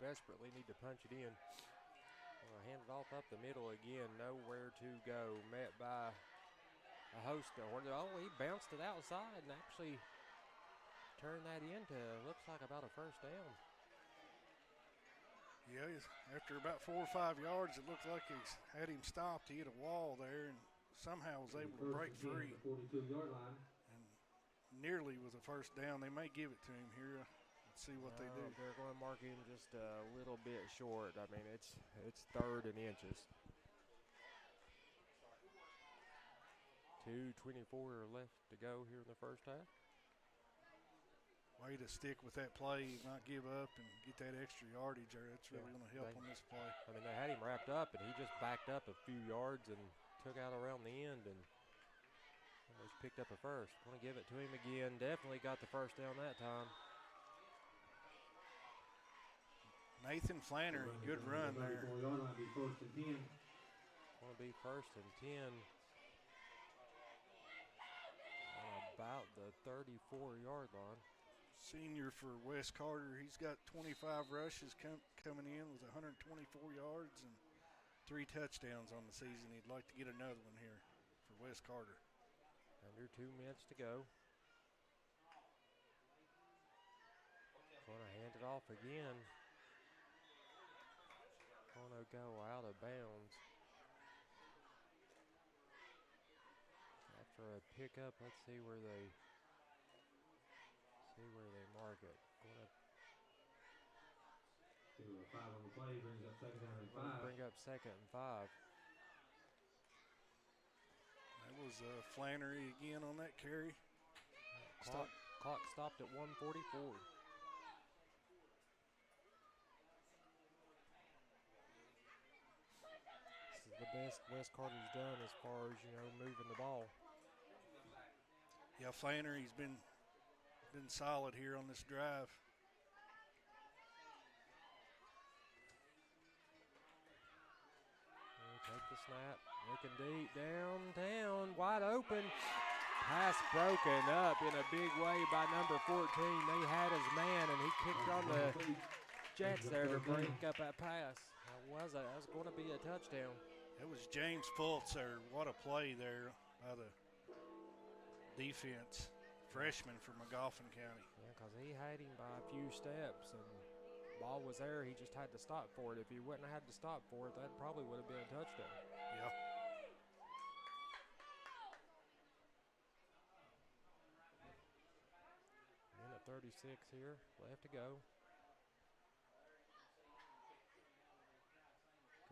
Desperately need to punch it in. Hand it off up the middle again. Nowhere to go. Met by a host of Hornets. Oh, he bounced it outside and actually turned that into, looks like about a first down. Yeah, after about 4 or 5 yards, it looked like he's had him stopped. He hit a wall there and somehow was able to break free. 42-yard line. And nearly was a first down. They may give it to him here. Let's see what they do. They're going to mark him just a little bit short. I mean, it's 3rd and inches. 2:24 left to go here in the first half. Way to stick with that play, not give up, and get that extra yardage there. That's really going to help on this play. I mean, they had him wrapped up, and he just backed up a few yards and took out around the end and almost picked up a first. Going to give it to him again. Definitely got the first down that time. Nathan Flannery, good run there. Going to be 1st and 10. Going to be 1st and 10. About the 34-yard line. Senior for Wes Carter. He's got 25 rushes coming in with 124 yards and 3 touchdowns on the season. He'd like to get another one here for Wes Carter. Under 2 minutes to go. Going to hand it off again. Going to go out of bounds. After a pickup, let's see where they mark it. Going to 5 on the play, brings up 2nd down and 5. Bring up 2nd and 5. That was Flannery again on that carry. Clock stopped at 1:44. This is the best Wes Carter's done as far as, moving the ball. Yeah, Flannery's been solid here on this drive. Take the snap, looking deep, downtown, wide open. Pass broken up in a big way by number 14. They had his man, and he kicked on the Jets there to break up that pass. That was going to be a touchdown. It was James Fultzer. What a play there by the defense. Freshman from McGoffin County. Yeah, because he had him by a few steps, and ball was there. He just had to stop for it. If he wouldn't have had to stop for it, that probably would have been a touchdown. Yeah. Minute 36 here, left to go.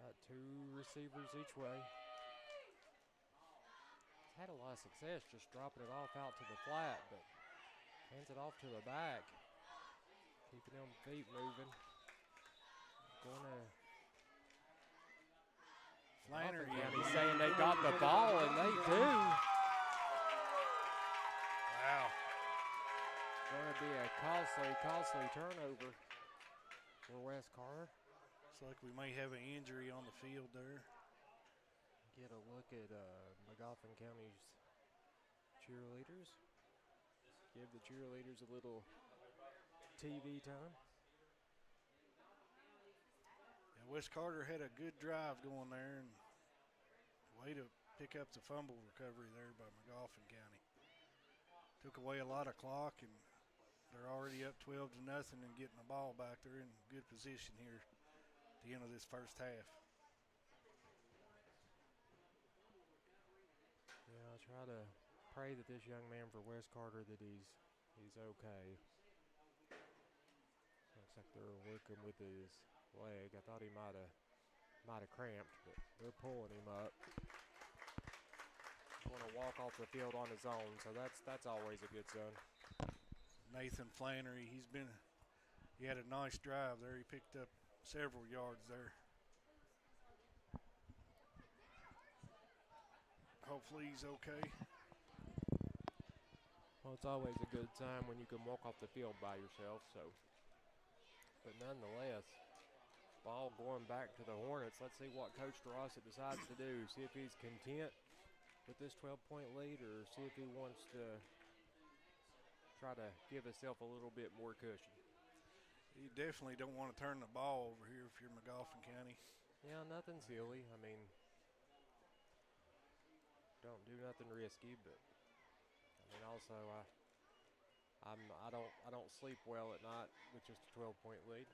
Got 2 receivers each way. Had a lot of success just dropping it off out to the flat, but hands it off to the back. Keeping them feet moving. Flannery. He's saying they got the ball, and they do. Wow. Going to be a costly turnover for Wes Carter. Looks like we may have an injury on the field there. get a look at McGoffin County's cheerleaders. Give the cheerleaders a little TV time. Yeah, West Carter had a good drive going there, and way to pick up the fumble recovery there by McGoffin County. Took away a lot of clock, and they're already up 12-0 and getting the ball back. They're in good position here at the end of this first half. Yeah, I try to pray that this young man for West Carter that he's okay. Looks like they're working with his leg. I thought he might have cramped, but they're pulling him up. Going to walk off the field on his own, so that's always a good sign. Nathan Flannery, he had a nice drive there. He picked up several yards there. Hopefully he's okay. Well, it's always a good time when you can walk off the field by yourself, so. But nonetheless, ball going back to the Hornets. Let's see what Coach DeRossa decides to do. See if he's content with this 12-point lead, or see if he wants to try to give himself a little bit more cushion. You definitely don't want to turn the ball over here if you're McGoffin County. Yeah, nothing silly. I mean, don't do nothing risky, but I mean also I don't sleep well at night with just a 12-point lead.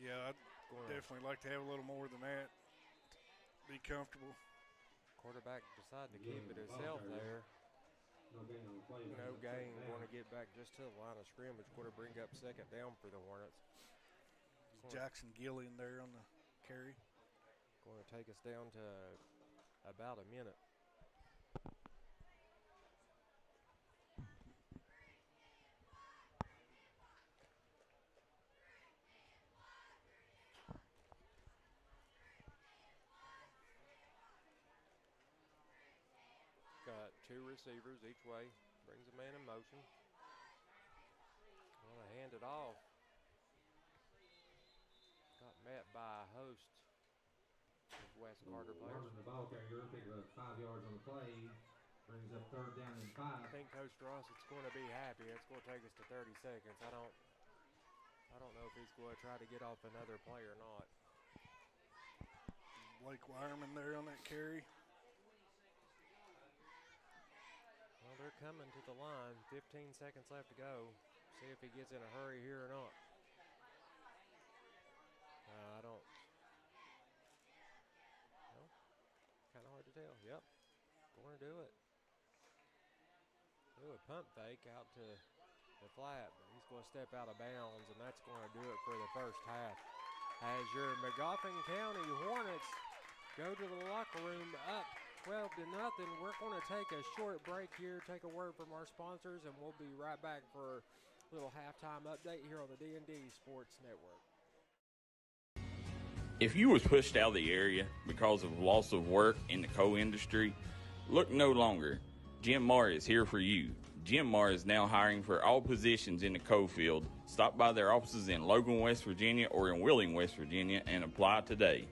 Yeah, I'd definitely like to have a little more than that. Be comfortable. Quarterback decided to keep it himself there. No gain. Going to get back just to the line of scrimmage. Going to bring up second down for the Hornets. Jackson Gillian there on the carry. Going to take us down to about a minute. Got two receivers each way. Brings a man in motion. Want to hand it off. Got met by a host of West Carter players. The ball carrier picked up 5 yards on the play. Brings up 3rd down and 5. I think Coach Ross is going to be happy. It's going to take us to 30 seconds. I don't know if he's going to try to get off another play or not. Blake Wireman there on that carry. Well, they're coming to the line. 15 seconds left to go. See if he gets in a hurry here or not. I don't. Well, kind of hard to tell. Yep, going to do it. Do a pump fake out to the flat, but he's going to step out of bounds, and that's going to do it for the first half. As your McGoffin County Hornets go to the locker room up 12-0. We're going to take a short break here, take a word from our sponsors, and we'll be right back for a little halftime update here on the D&D Sports Network. If you was pushed out of the area because of loss of work in the coal industry, look no longer. Jim Marr is here for you. Jim Marr is now hiring for all positions in the coal field. Stop by their offices in Logan, West Virginia or in Wheeling, West Virginia and apply today.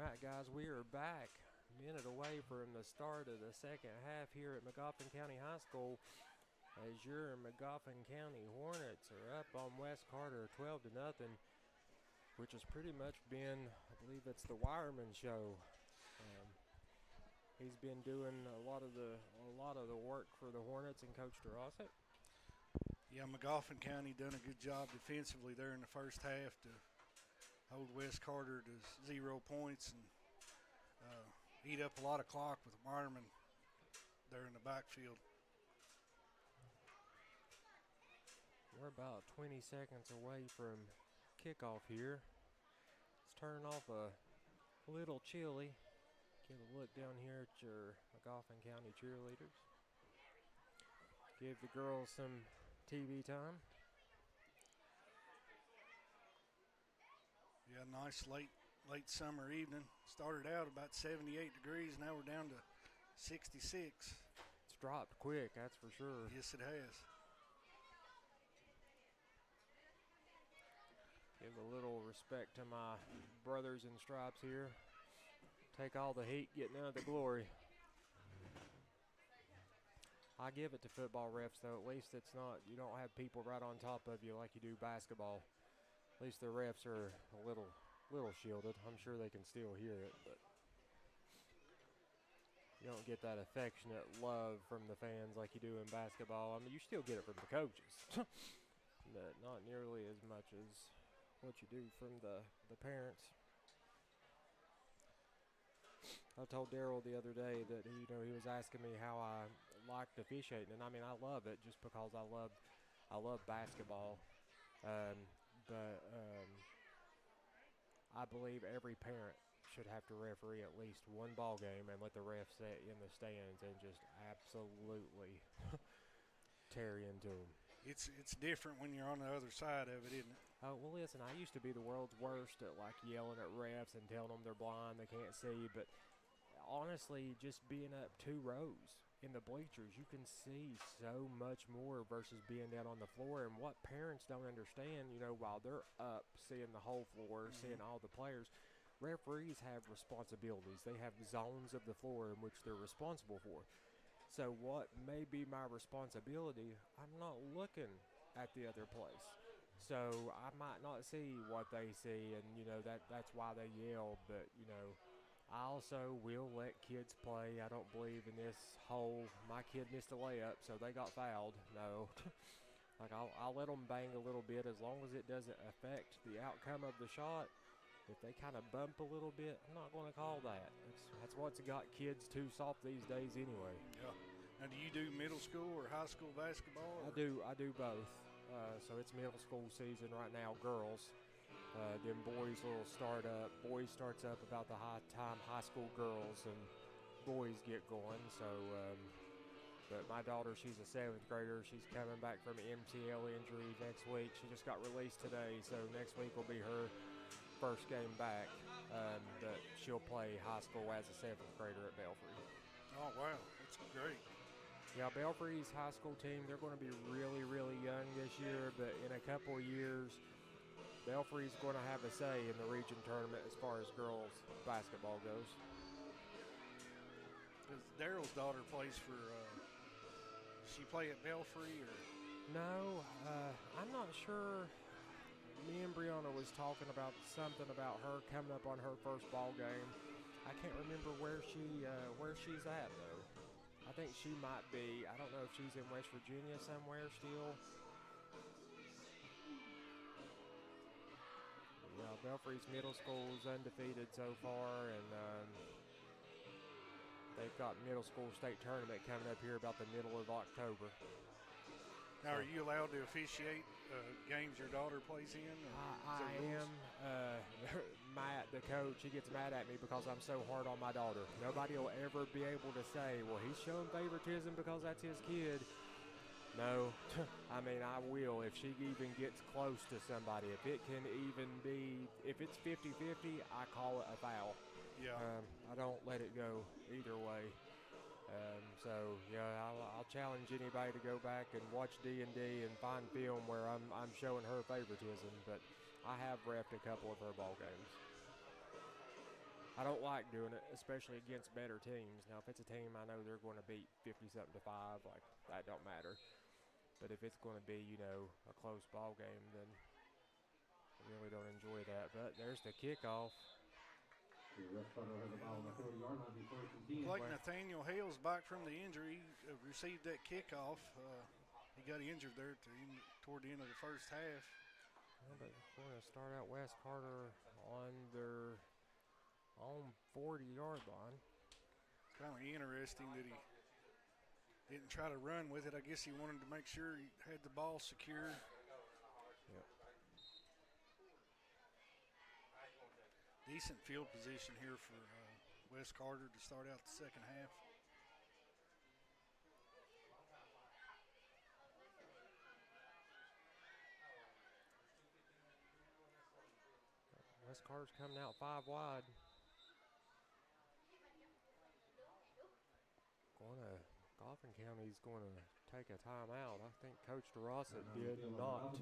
right, guys, we are back. A minute away from the start of the second half here at Magoffin County High School, as your Magoffin County Hornets are up on West Carter 12-0, which has pretty much been, I believe it's the Wireman show. He's been doing a lot of the work for the Hornets and Coach Durosset. Yeah, Magoffin County done a good job defensively there in the first half to hold West Carter to 0 points and eat up a lot of clock with Wireman there in the backfield. We're about 20 seconds away from kickoff here. It's turning off a little chilly. Give a look down here at your Magoffin County cheerleaders. Give the girls some TV time. Yeah, nice late summer evening. Started out about 78 degrees. Now we're down to 66. It's dropped quick, that's for sure. Yes, it has. Give a little respect to my brothers in stripes here. Take all the heat, get none of the glory. I give it to football refs, though. At least it's not, you don't have people right on top of you like you do basketball. At least the refs are a little shielded. I'm sure they can still hear it, but you don't get that affectionate love from the fans like you do in basketball. I mean, you still get it from the coaches, but not nearly as much as what you do from the parents. I told Daryl the other day that he was asking me how I liked officiating, and I mean I love it just because I love basketball, but I believe every parent should have to referee at least one ball game and let the ref sit in the stands and just absolutely tear into them. It's different when you're on the other side of it, isn't it? Oh, well, listen, I used to be the world's worst at, like, yelling at refs and telling them they're blind, they can't see. But honestly, just being up 2 rows in the bleachers, you can see so much more versus being down on the floor. And what parents don't understand, while they're up, seeing the whole floor, seeing all the players, referees have responsibilities. They have zones of the floor in which they're responsible for. So what may be my responsibility, I'm not looking at the other place. So I might not see what they see, and, that's why they yell. But, I also will let kids play. I don't believe in this whole, my kid missed a layup, so they got fouled. No. Like, I'll let them bang a little bit as long as it doesn't affect the outcome of the shot. If they kind of bump a little bit, I'm not going to call that. That's what's got kids too soft these days anyway. Yeah. Now, do you do middle school or high school basketball? I do both. So it's middle school season right now, girls. Then boys will start up. Boys starts up about the high school girls and boys get going. So, but my daughter, she's a 7th grader. She's coming back from an MCL injury next week. She just got released today, so next week will be her first game back. But she'll play high school as a 7th grader at Belfry. Oh, wow. That's great. Yeah, Belfry's high school team, they're going to be really, really young this year, but in a couple of years, Belfry's going to have a say in the region tournament as far as girls basketball goes. Daryl's daughter plays for, does she play at Belfry or? No, I'm not sure. Me and Brianna was talking about something about her coming up on her first ball game. I can't remember where she's at though. I think she might be. I don't know if she's in West Virginia somewhere still. Yeah, Belfry's middle school is undefeated so far, and they've got middle school state tournament coming up here about the middle of October. Now, are you allowed to officiate games your daughter plays in? I am. Matt, the coach, he gets mad at me because I'm so hard on my daughter. Nobody will ever be able to say, well, he's showing favoritism because that's his kid. No, I mean, I will if she even gets close to somebody. If it can even be, if it's 50-50, I call it a foul. Yeah. I don't let it go either way. So yeah, I'll challenge anybody to go back and watch D&D and find film where I'm showing her favoritism. But I have reffed a couple of her ball games. I don't like doing it, especially against better teams. Now, if it's a team I know they're going to beat 50-something to 5, like, that don't matter. But if it's going to be, you know, a close ball game, then I really don't enjoy that. But there's the kickoff. Looked like Nathaniel Hales back from the injury, received that kickoff. He got injured there toward the end of the first half. Well, but we're going to start out Wes Carter on their own 40-yard line. It's kind of interesting that he didn't try to run with it. I guess he wanted to make sure he had the ball secure. Yep. Decent field position here for Wes Carter to start out the second half. Wes Carter's coming out 5 wide. Coffin County's going to take a timeout. I think Coach DeRossa did not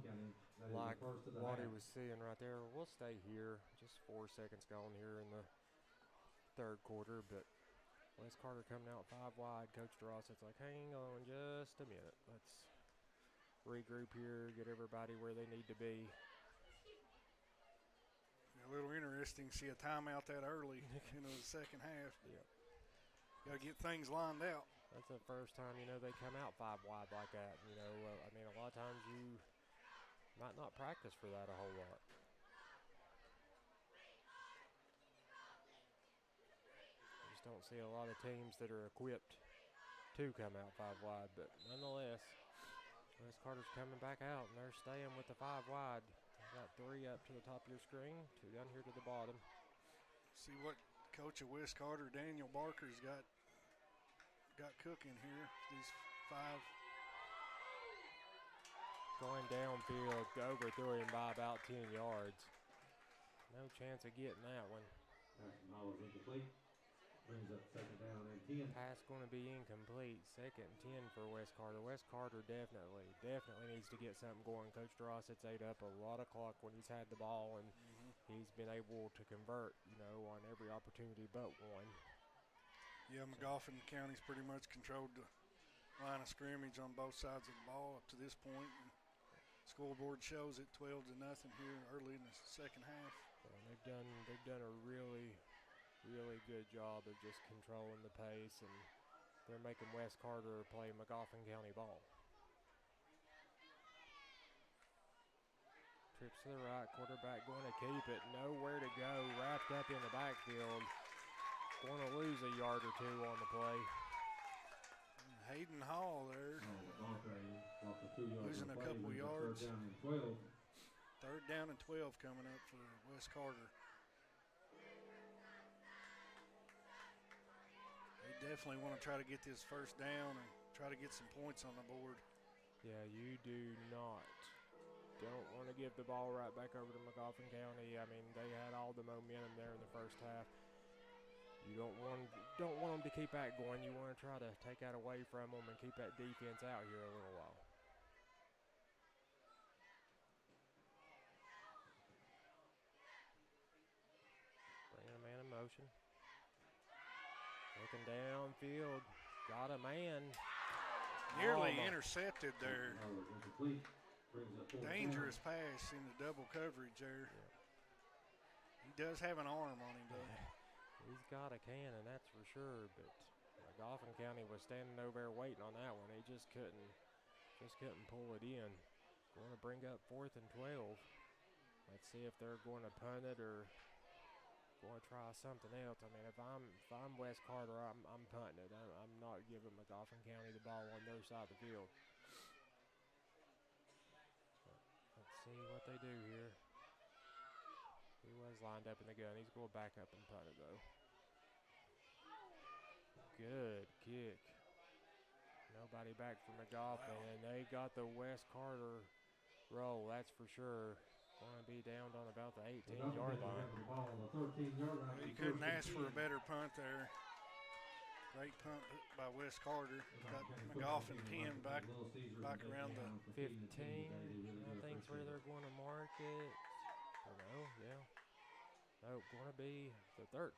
like what he was seeing right there. We'll stay here. Just 4 seconds gone here in the third quarter, but Wes Carter coming out 5 wide. Coach DeRossa's like, hang on just a minute. Let's regroup here, get everybody where they need to be. A little interesting to see a timeout that early into the second half. Yep. Got to get things lined out. That's the first time, you know, they come out 5 wide like that. You know, I mean, a lot of times you might not practice for that a whole lot. I just don't see a lot of teams that are equipped to come out 5 wide, but nonetheless, Wes Carter's coming back out, and they're staying with the 5 wide. Got 3 up to the top of your screen, 2 down here to the bottom. See what coach of Wes Carter, Daniel Barker's got cooking here. These 5. Going downfield, overthrew him by about 10 yards. No chance of getting that one. Ball is incomplete. Brings up second down and 10. Pass going to be incomplete. Second and 10 for Wes Carter. Wes Carter definitely needs to get something going. Coach DeRoss's ate up a lot of clock when he's had the ball, and he's been able to convert, you know, on every opportunity but one. Yeah, McGoffin County's pretty much controlled the line of scrimmage on both sides of the ball up to this point. And scoreboard shows it 12-0 here early in the second half. Well, they've done a really good job of just controlling the pace, and they're making Wes Carter play McGoffin County ball. Trips to the right, quarterback going to keep it, nowhere to go, wrapped up in the backfield. Going to lose a yard or 2 on the play. Hayden Hall there. Losing a couple yards. Third down and 12 coming up for Wes Carter. They definitely want to try to get this first down and try to get some points on the board. Yeah, you don't want to give the ball right back over to McGoffin County. I mean, they had all the momentum there in the first half. You don't want them to keep that going. You want to try to take that away from them and keep that defense out here a little while. Bringing a man in motion. Looking downfield. Got a man. Nearly intercepted there. Dangerous pass into double coverage there. Yeah. He does have an arm on him, though. He's got a cannon, that's for sure, but McGoffin County was standing over there waiting on that one. He just couldn't pull it in. Going to bring up 4th and 12. Let's see if they're going to punt it or going to try something else. I mean, if I'm Wes Carter, I'm punting it. I'm not giving McGoffin County the ball on their side of the field. But let's see what they do here. He was lined up in the gun. He's going back up and punt it, though. Good kick. Nobody back from McGoffin, and they got the Wes Carter roll, that's for sure. Going to be down on about the 18-yard line. You couldn't ask for a better punt there. Great punt by Wes Carter. Got McGoffin pinned back around the 15, I think, is where they're going to mark it. Oh, no, yeah. Nope, going to be the 13.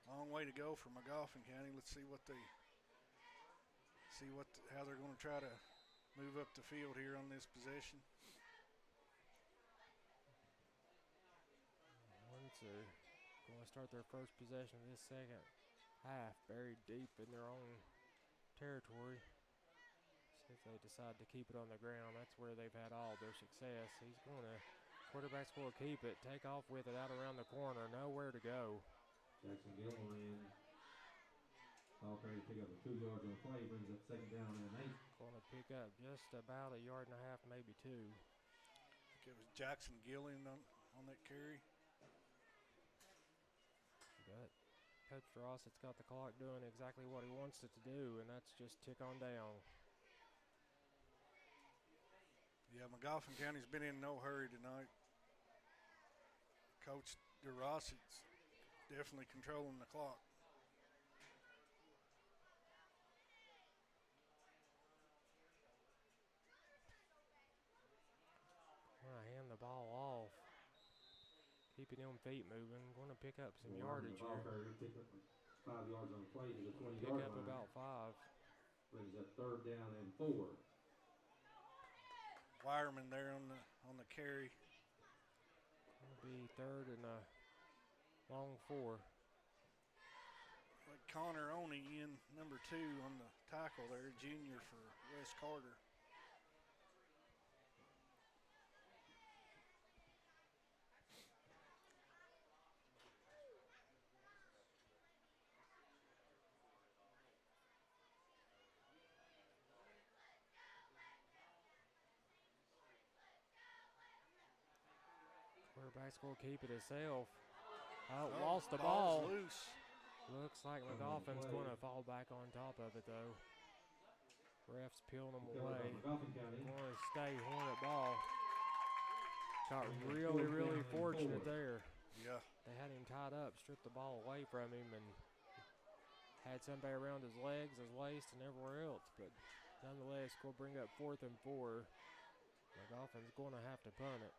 Long way to go for McGoffin County. Let's see how they're going to try to move up the field here on this possession. Hornets are going to start their first possession of this second half buried deep in their own territory. See if they decide to keep it on the ground. That's where they've had all their success. Quarterback's going to keep it, take off with it out around the corner, nowhere to go. Jackson Gilliland. Ball carrier to pick up 2 yards on the play, brings up second down and 8. Going to pick up just about 1.5 yards, maybe 2. I think it was Jackson Gilliland on that carry. But Coach Ross, it's got the clock doing exactly what he wants it to do, and that's just tick on down. Yeah, McGoffin County's been in no hurry tonight. Coach DeRoss is definitely controlling the clock. Going to hand the ball off. Keeping them feet moving. Going to pick up some yardage here. Pick up 5 yards on the play to the 20-yard Pick line. up about 5. Brings up third down and 4. Wireman there on the carry. It'll be third and a long 4. Like Connor Oney in number 2 on the tackle there, junior for West Carter. Quarterback's going to keep it himself. Lost the ball. Loose. Looks like McGoffin's going to fall back on top of it, though. Ref's peeling them away. Going to stay Hornet ball. Got really, really fortunate there. Yeah. They had him tied up, stripped the ball away from him, and had somebody around his legs, his waist, and everywhere else. But nonetheless, going to bring up 4th and 4. McGoffin's going to have to punt it.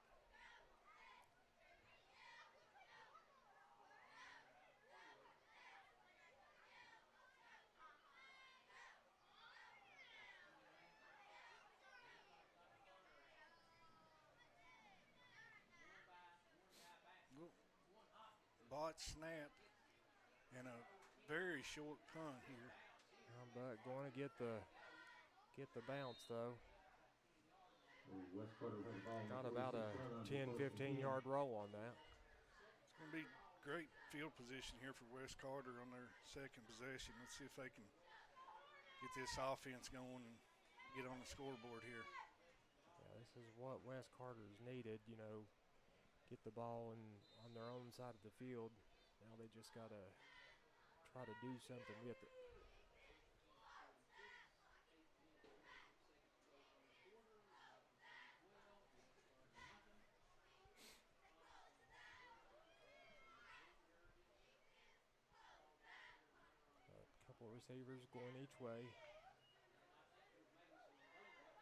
Bot snap and a very short punt here. But going to get the bounce though. Got about a 10-15 yard roll on that. It's going to be great field position here for West Carter on their second possession. Let's see if they can get this offense going and get on the scoreboard here. Yeah, this is what West Carter's needed, get the ball on their own side of the field. Now they just got to try to do something with it. A couple of receivers going each way.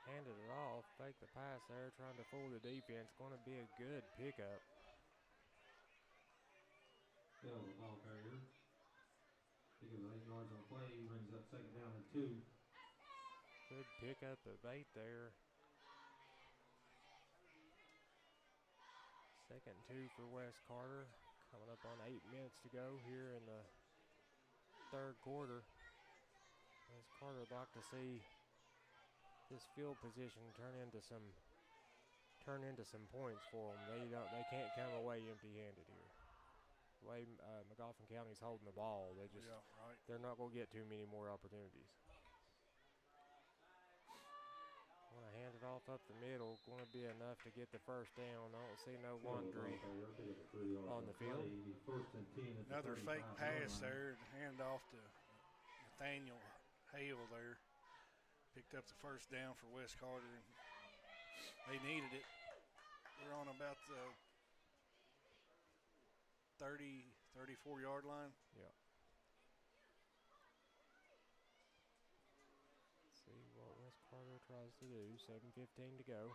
Handed it off, fake the pass there, trying to fool the defense. Going to be a good pickup. Still the ball carrier. Pick up 8 yards on play, brings up second down and 2. Good pickup of 8 there. Second 2 for West Carter. Coming up on 8 minutes to go here in the third quarter. West Carter would like to see this field position turn into some points for them. They can't come away empty-handed here. The way McGoffin County's holding the ball, they're not going to get too many more opportunities. Want to hand it off up the middle. Going to be enough to get the first down. I don't see no laundry on the field. Another fake pass there. Hand off to Nathaniel Hale there. Picked up the first down for West Carter, and they needed it. They're on about the 34-yard line. Yeah. See what West Carter tries to do. 7:15 to go.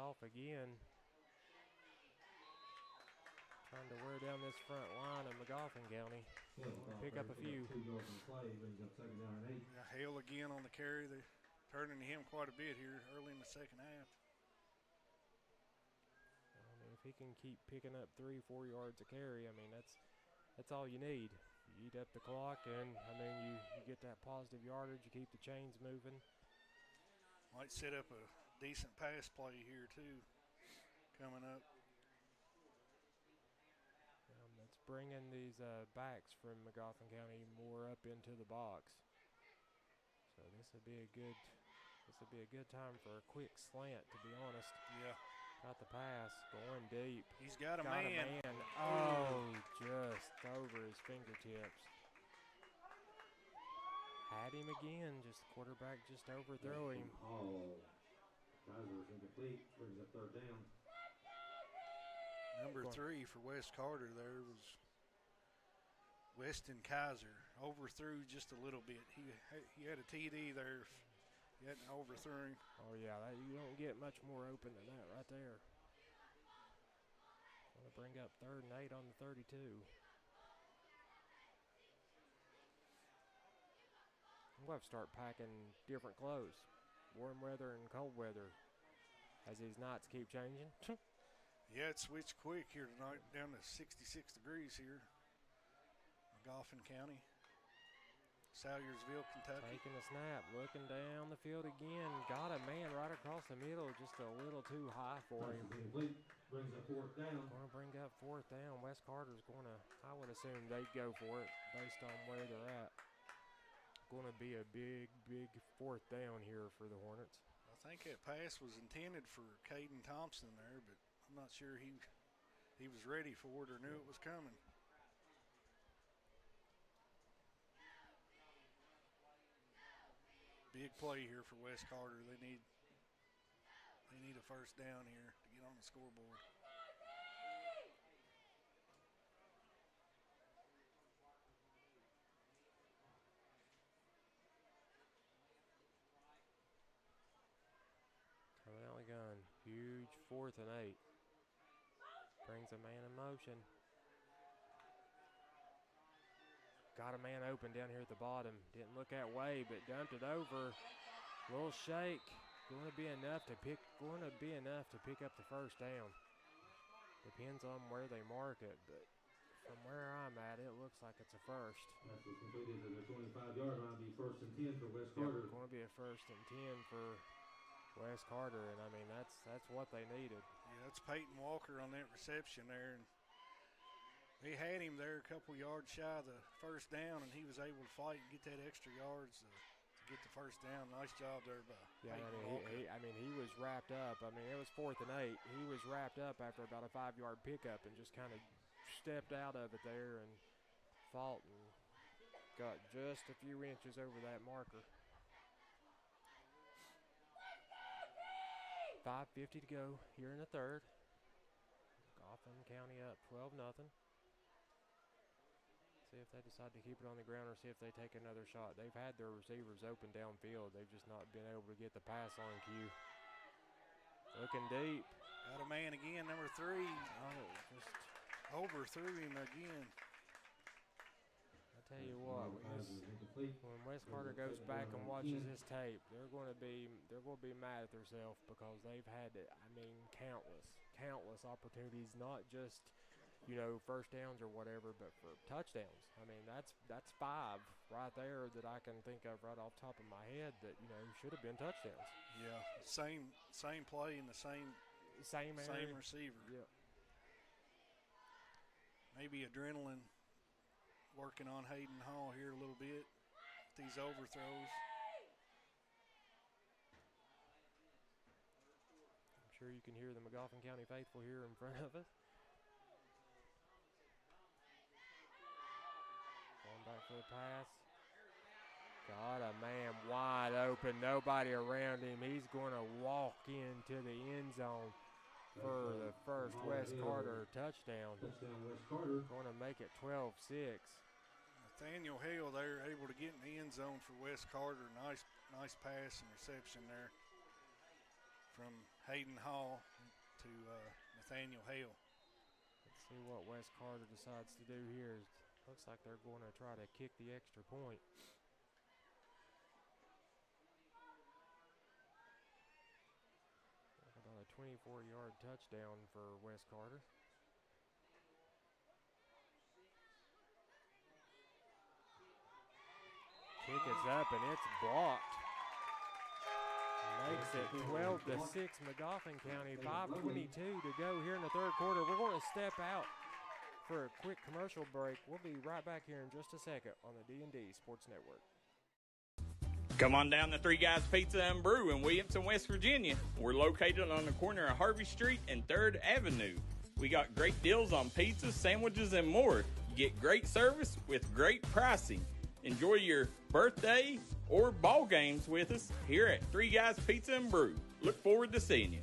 off again. Trying to wear down this front line of McGoffin County. Pick up a few. 2 yards on the play, brings up second down and 8. Hale again on the carry. They're turning to him quite a bit here early in the second half. I mean, if he can keep picking up 3-4 yards a carry, I mean, that's all you need. You eat up the clock, and I mean, you get that positive yardage. You keep the chains moving. Might set up a decent pass play here too, coming up. That's bringing these backs from McGoffin County more up into the box. So this would be a good time for a quick slant, to be honest. Yeah. Got the pass, going deep. He's got a man. Oh, just over his fingertips. Had him again, just the quarterback just overthrew him. Oh, Kaiser is incomplete, brings up third down. Number 3 for Wes Carter there was Weston Kaiser. Overthrew just a little bit. He had a TD there. He hadn't overthrew him. Oh, yeah, you don't get much more open than that right there. Going to bring up 3rd and 8 on the 32. I'm going to have to start packing different clothes. Warm weather and cold weather as these nights keep changing. Yeah, it switched quick here tonight, down to 66 degrees here. McGoffin County, Salyersville, Kentucky. Taking a snap, looking down the field again. Got a man right across the middle, just a little too high for him. Brings up 4th down. Going to bring up 4th down. Wes Carter's going to, I would assume they'd go for it based on where they're at. Going to be a big 4th down here for the Hornets. I think that pass was intended for Caden Thompson there, but I'm not sure he was ready for it or knew it was coming. Big play here for Wes Carter. They need a first down here to get on the scoreboard. Coming out of the gun. Huge 4th and 8. Brings a man in motion. Got a man open down here at the bottom. Didn't look that way, but dumped it over. Little shake. Going to be enough to pick up the first down. Depends on where they mark it, but from where I'm at, it looks like it's a first. That's completed to the 25-yard line. Be 1st and 10 for Wes Carter. It's going to be a 1st and 10 for Wes Carter, and I mean that's what they needed. Yeah, that's Peyton Walker on that reception there, and he had him there a couple yards shy of the first down, and he was able to fight and get that extra yards to get the first down. Nice job there by Peyton Walker. He was wrapped up. I mean, it was 4th and 8. He was wrapped up after about a 5-yard pickup and just kind of stepped out of it there and fought and got just a few inches over that marker. 5:50 to go here in the 3rd. Goffin County up 12-0. See if they decide to keep it on the ground or see if they take another shot. They've had their receivers open downfield. They've just not been able to get the pass on cue. Looking deep. Got a man again, number 3. Oh, just overthrew him again. I tell you what, when Wes Carter goes back and watches this tape, they're going to be mad at themselves because they've had, countless opportunities, not just first downs or whatever, but for touchdowns. I mean, that's 5 right there that I can think of right off the top of my head that should have been touchdowns. Yeah, same play in the same receiver. Yeah. Maybe adrenaline working on Hayden Hall here a little bit. These overthrows. I'm sure you can hear the McGoffin County faithful here in front of us. Going back for the pass. Got a man wide open, nobody around him. He's going to walk into the end zone for the first Wes Carter touchdown. Touchdown Wes Carter. Going to make it 12-6. Nathaniel Hale there able to get in the end zone for Wes Carter. Nice pass and reception there from Hayden Hall to Nathaniel Hale. Let's see what West Carter decides to do here. Looks like they're going to try to kick the extra point. About a 24-yard touchdown for West Carter. Kick is up and it's blocked. Makes it 12-6 Magoffin County. 5:22 to go here in the third quarter. We're going to step out for a quick commercial break. We'll be right back here in just a second on the D&D Sports Network. Come on down to Three Guys Pizza and Brew in Williamson, West Virginia. We're located on the corner of Harvey Street and 3rd Avenue. We got great deals on pizzas, sandwiches, and more. You get great service with great pricing. Enjoy your birthday or ball games with us here at Three Guys Pizza and Brew. Look forward to seeing you.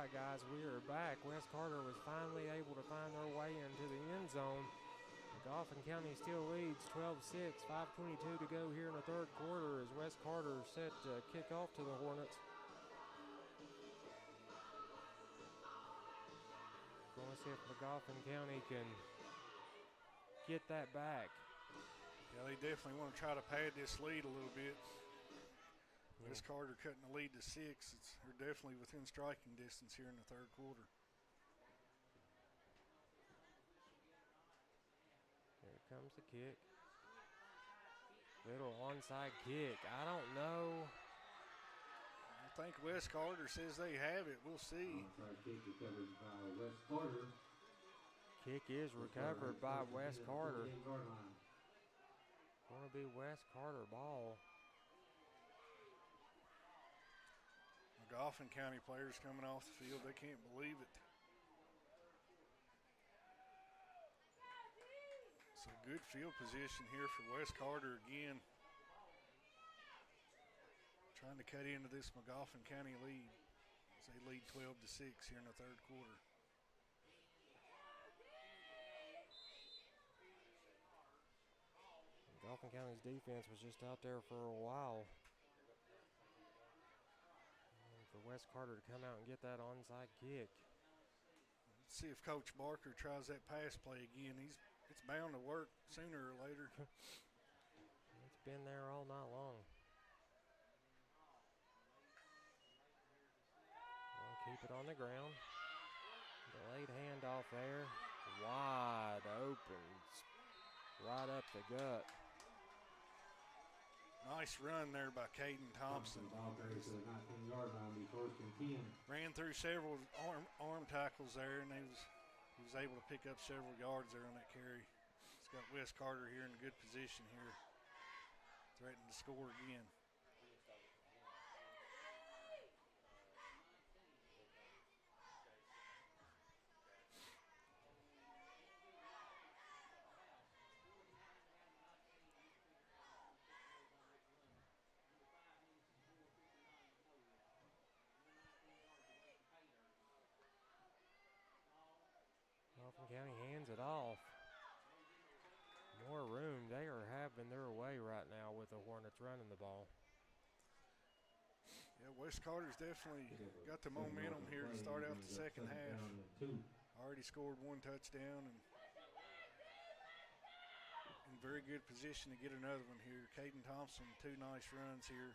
Guys, we are back. West Carter was finally able to find their way into the end zone. Magoffin County still leads 12-6, 5:22 to go here in the third quarter as West Carter is set to kick off to the Hornets. Going to see if Magoffin County can get that back. Yeah, they definitely want to try to pad this lead a little bit. West Carter cutting the lead to 6. They're definitely within striking distance here in the third quarter. Here comes the kick. Little onside kick. I don't know. I think West Carter says they have it. We'll see. Onside kick recovered by West Carter. Kick is recovered by West Carter. Going to be West Carter ball. Magoffin County players coming off the field. They can't believe it. So good field position here for West Carter again. Trying to cut into this Magoffin County lead as they lead 12-6 here in the third quarter. Magoffin County's defense was just out there for a while. For West Carter to come out and get that onside kick. Let's see if Coach Barker tries that pass play again. It's bound to work sooner or later. It's been there all night long. We'll keep it on the ground. Delayed handoff there. Wide open. Right up the gut. Nice run there by Caden Thompson. Ran through several arm tackles there, and he was able to pick up several yards there on that carry. It's got West Carter here in a good position here, threatening to score again. County hands it off. More room. They are having their way right now with the Hornets running the ball. Yeah, West Carter's definitely got the momentum here to start out the second half. Already scored one touchdown and in very good position to get another one here. Caden Thompson, 2 nice runs here.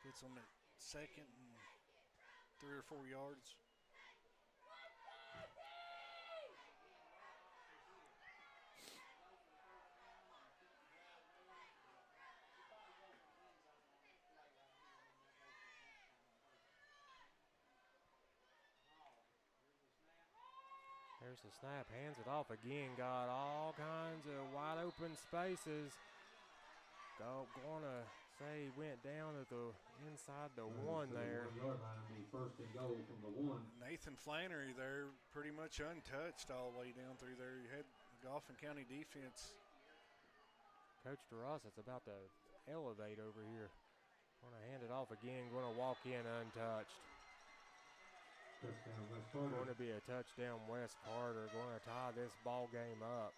Gets on the second and 3 or 4 yards. There's the snap, hands it off again. Got all kinds of wide open spaces. Going to say he went down at the inside the 1 there. 1-yard line will be first and goal from the 1. Nathan Flannery there, pretty much untouched all the way down through there. You had the Dauphin County defense. Coach DeRosa's about to elevate over here. Going to hand it off again, going to walk in untouched. Touchdown West Carter. Going to be a touchdown West Carter, going to tie this ball game up.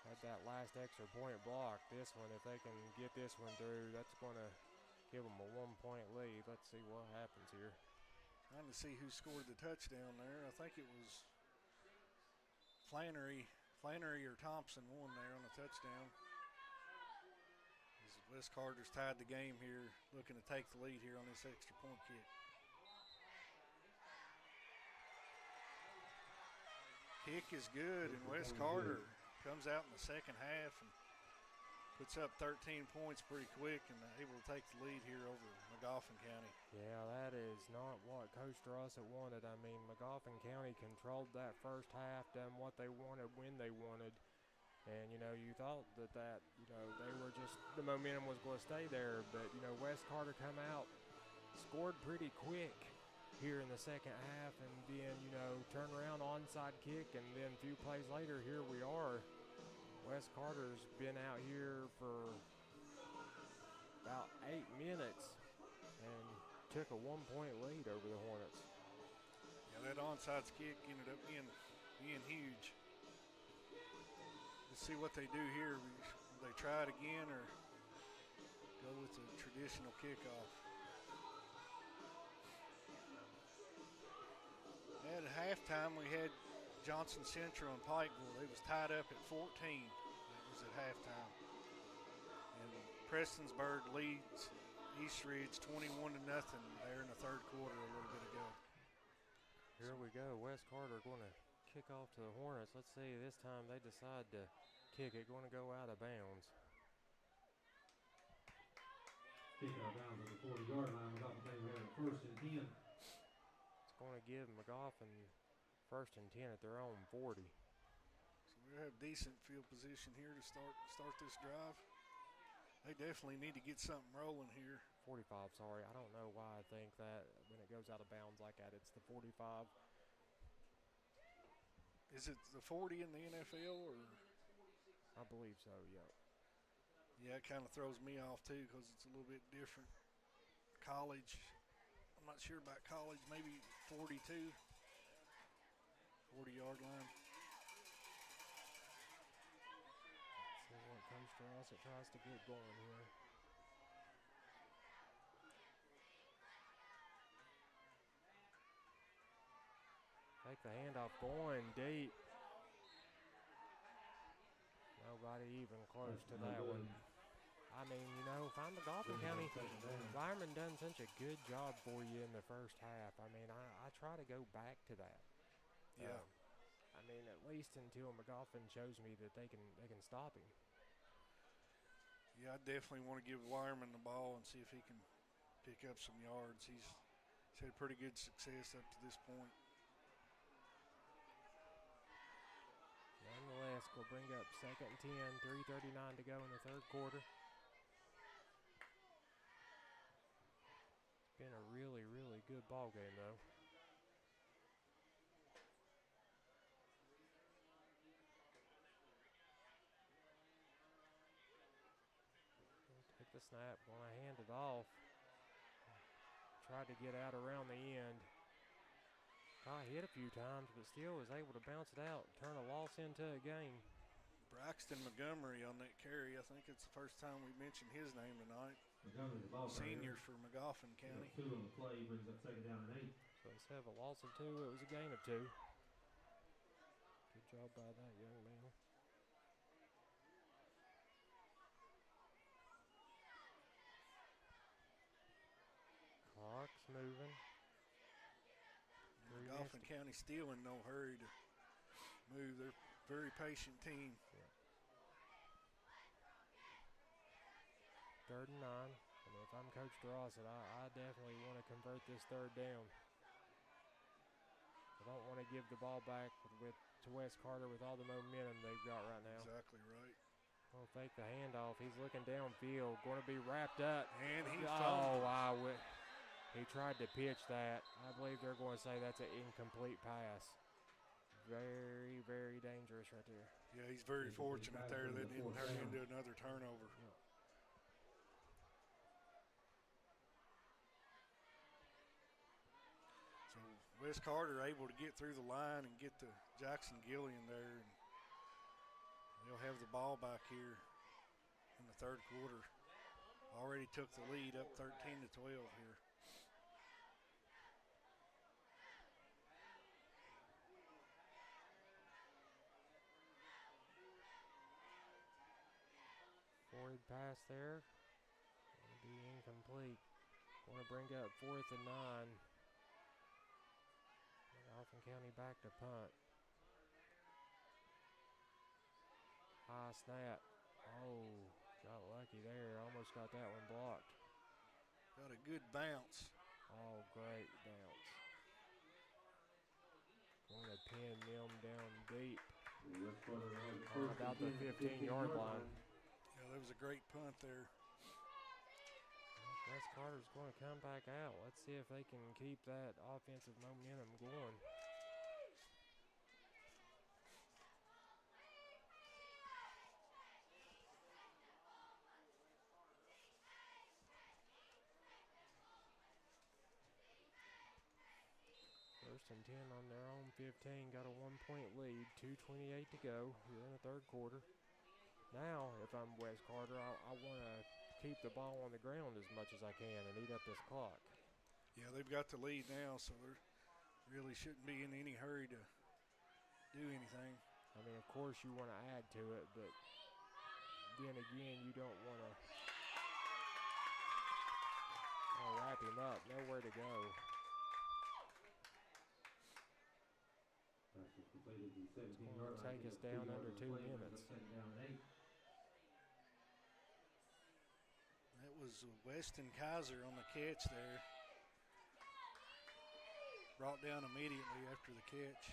Had that last extra point block. This one, if they can get this one through, that's going to give them a 1-point lead. Let's see what happens here. Trying to see who scored the touchdown there. I think it was Flannery or Thompson won there on the touchdown. As West Carter's tied the game here, looking to take the lead here on this extra point kick. Kick is good, and West Carter comes out in the second half and puts up 13 points pretty quick and able to take the lead here over Dauphin County. Yeah, that is not what Coach DeRosa wanted. I mean, Dauphin County controlled that first half, done what they wanted when they wanted. And, you know, you thought that, they were just, the momentum was going to stay there. But, West Carter come out, scored pretty quick here in the second half, and then, turn around onside kick, and then a few plays later, here we are. West Carter's been out here for about 8 minutes and took a 1-point lead over the Hornets. Yeah, that onside kick ended up being huge. Let's see what they do here. Will they try it again or go with the traditional kickoff? At halftime, we had Johnson Central and Pikeville. They was tied up at 14. That was at halftime. And Prestonsburg leads East Ridge 21-0 there in the third quarter a little bit ago. Here we go. West Carter going to kick off to the Hornets. Let's see. This time they decide to kick it. Going to go out of bounds. Kick out of bounds at the 40-yard line. Without the we have it first and 10. It's going to give McGoffin first and 10 at their own 40. So we have decent field position here to start this drive. They definitely need to get something rolling here. 45, sorry. I don't know why I think that when it goes out of bounds like that, it's the 45. Is it the 40 in the NFL or? I believe so, yeah. Yeah, it kind of throws me off too because it's a little bit different. College, I'm not sure about college, maybe 42. 40-yard line. See what Coach DeRosa tries to get going here. Take the handoff going deep. Nobody even close to that one. I mean, if I'm Dauphin County, Lyman done such a good job for you in the first half. I mean, I try to go back to that. Yeah. I mean, at least until McGoffin shows me that they can stop him. Yeah, I definitely want to give Lyman the ball and see if he can pick up some yards. He's had pretty good success up to this point. Nonetheless, we'll bring up second and 10, 3:39 to go in the third quarter. It's been a really, really good ball game, though. Take the snap, want to hand it off. Tried to get out around the end. Hit a few times, but still was able to bounce it out, turn a loss into a gain. Braxton Montgomery on that carry. I think it's the first time we mentioned his name tonight. Montgomery, the ball senior for McGoffin County. 2 on the play, brings up second down and 8. So instead of a loss of 2, it was a gain of 2. Good job by that young man. Clock's moving. McGoffin County still in no hurry to move. They're a very patient team. Yeah. 3rd and 9. I mean, if I'm Coach DeRosa, I definitely want to convert this 3rd down. I don't want to give the ball back to West Carter with all the momentum they've got right now. Exactly right. Will fake the handoff. He's looking downfield. Going to be wrapped up. And he Oh, wow. He tried to pitch that. I believe they're going to say that's an incomplete pass. Very, very dangerous right there. Yeah, he's very fortunate there that didn't turn into another turnover. Yeah. So Wes Carter able to get through the line and get to Jackson Gillian there. And they'll have the ball back here in the third quarter. Already took the lead up 13-12 here. Forward pass there. Going to be incomplete. Going to bring up 4th and 9. Dauphin County back to punt. High snap. Oh, got lucky there. Almost got that one blocked. Got a good bounce. Oh, great bounce. Going to pin them down deep. About the 15-yard line. Yeah, that was a great punt there. Wes Carter's going to come back out. Let's see if they can keep that offensive momentum going. First and 10 on their own 15. Got a 1-point lead. 2:28 to go here in the third quarter. Now, if I'm Wes Carter, I want to keep the ball on the ground as much as I can and eat up this clock. Yeah, they've got the lead now, so there really shouldn't be in any hurry to do anything. I mean, of course you want to add to it, but then again, you don't want to wrap him up. Nowhere to go. It's going to take us down under 2 minutes. That was Weston Kaiser on the catch there. Brought down immediately after the catch.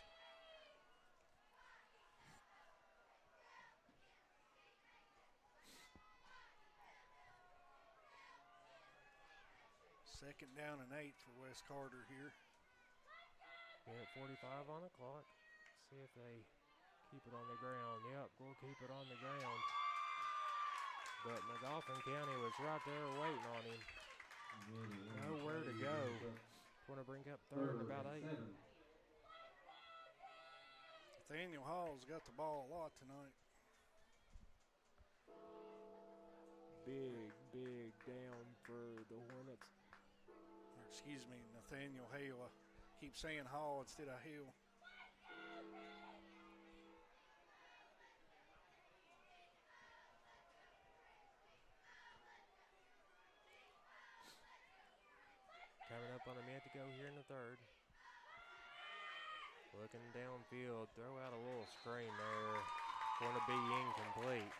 Second down and 8 for Wes Carter here. Minute 45 on the clock. See if they keep it on the ground. Yep, we'll keep it on the ground. But Dauphin County was right there waiting on him. Nowhere to go. Want to bring up third and about 8. Nathaniel Hall's got the ball a lot tonight. Big down for the Hornets. Or excuse me, Nathaniel Hale. I keep saying Hall instead of Hale. Coming up on a minute to go here in the third. Looking downfield, throw out a little screen there. Going to be incomplete.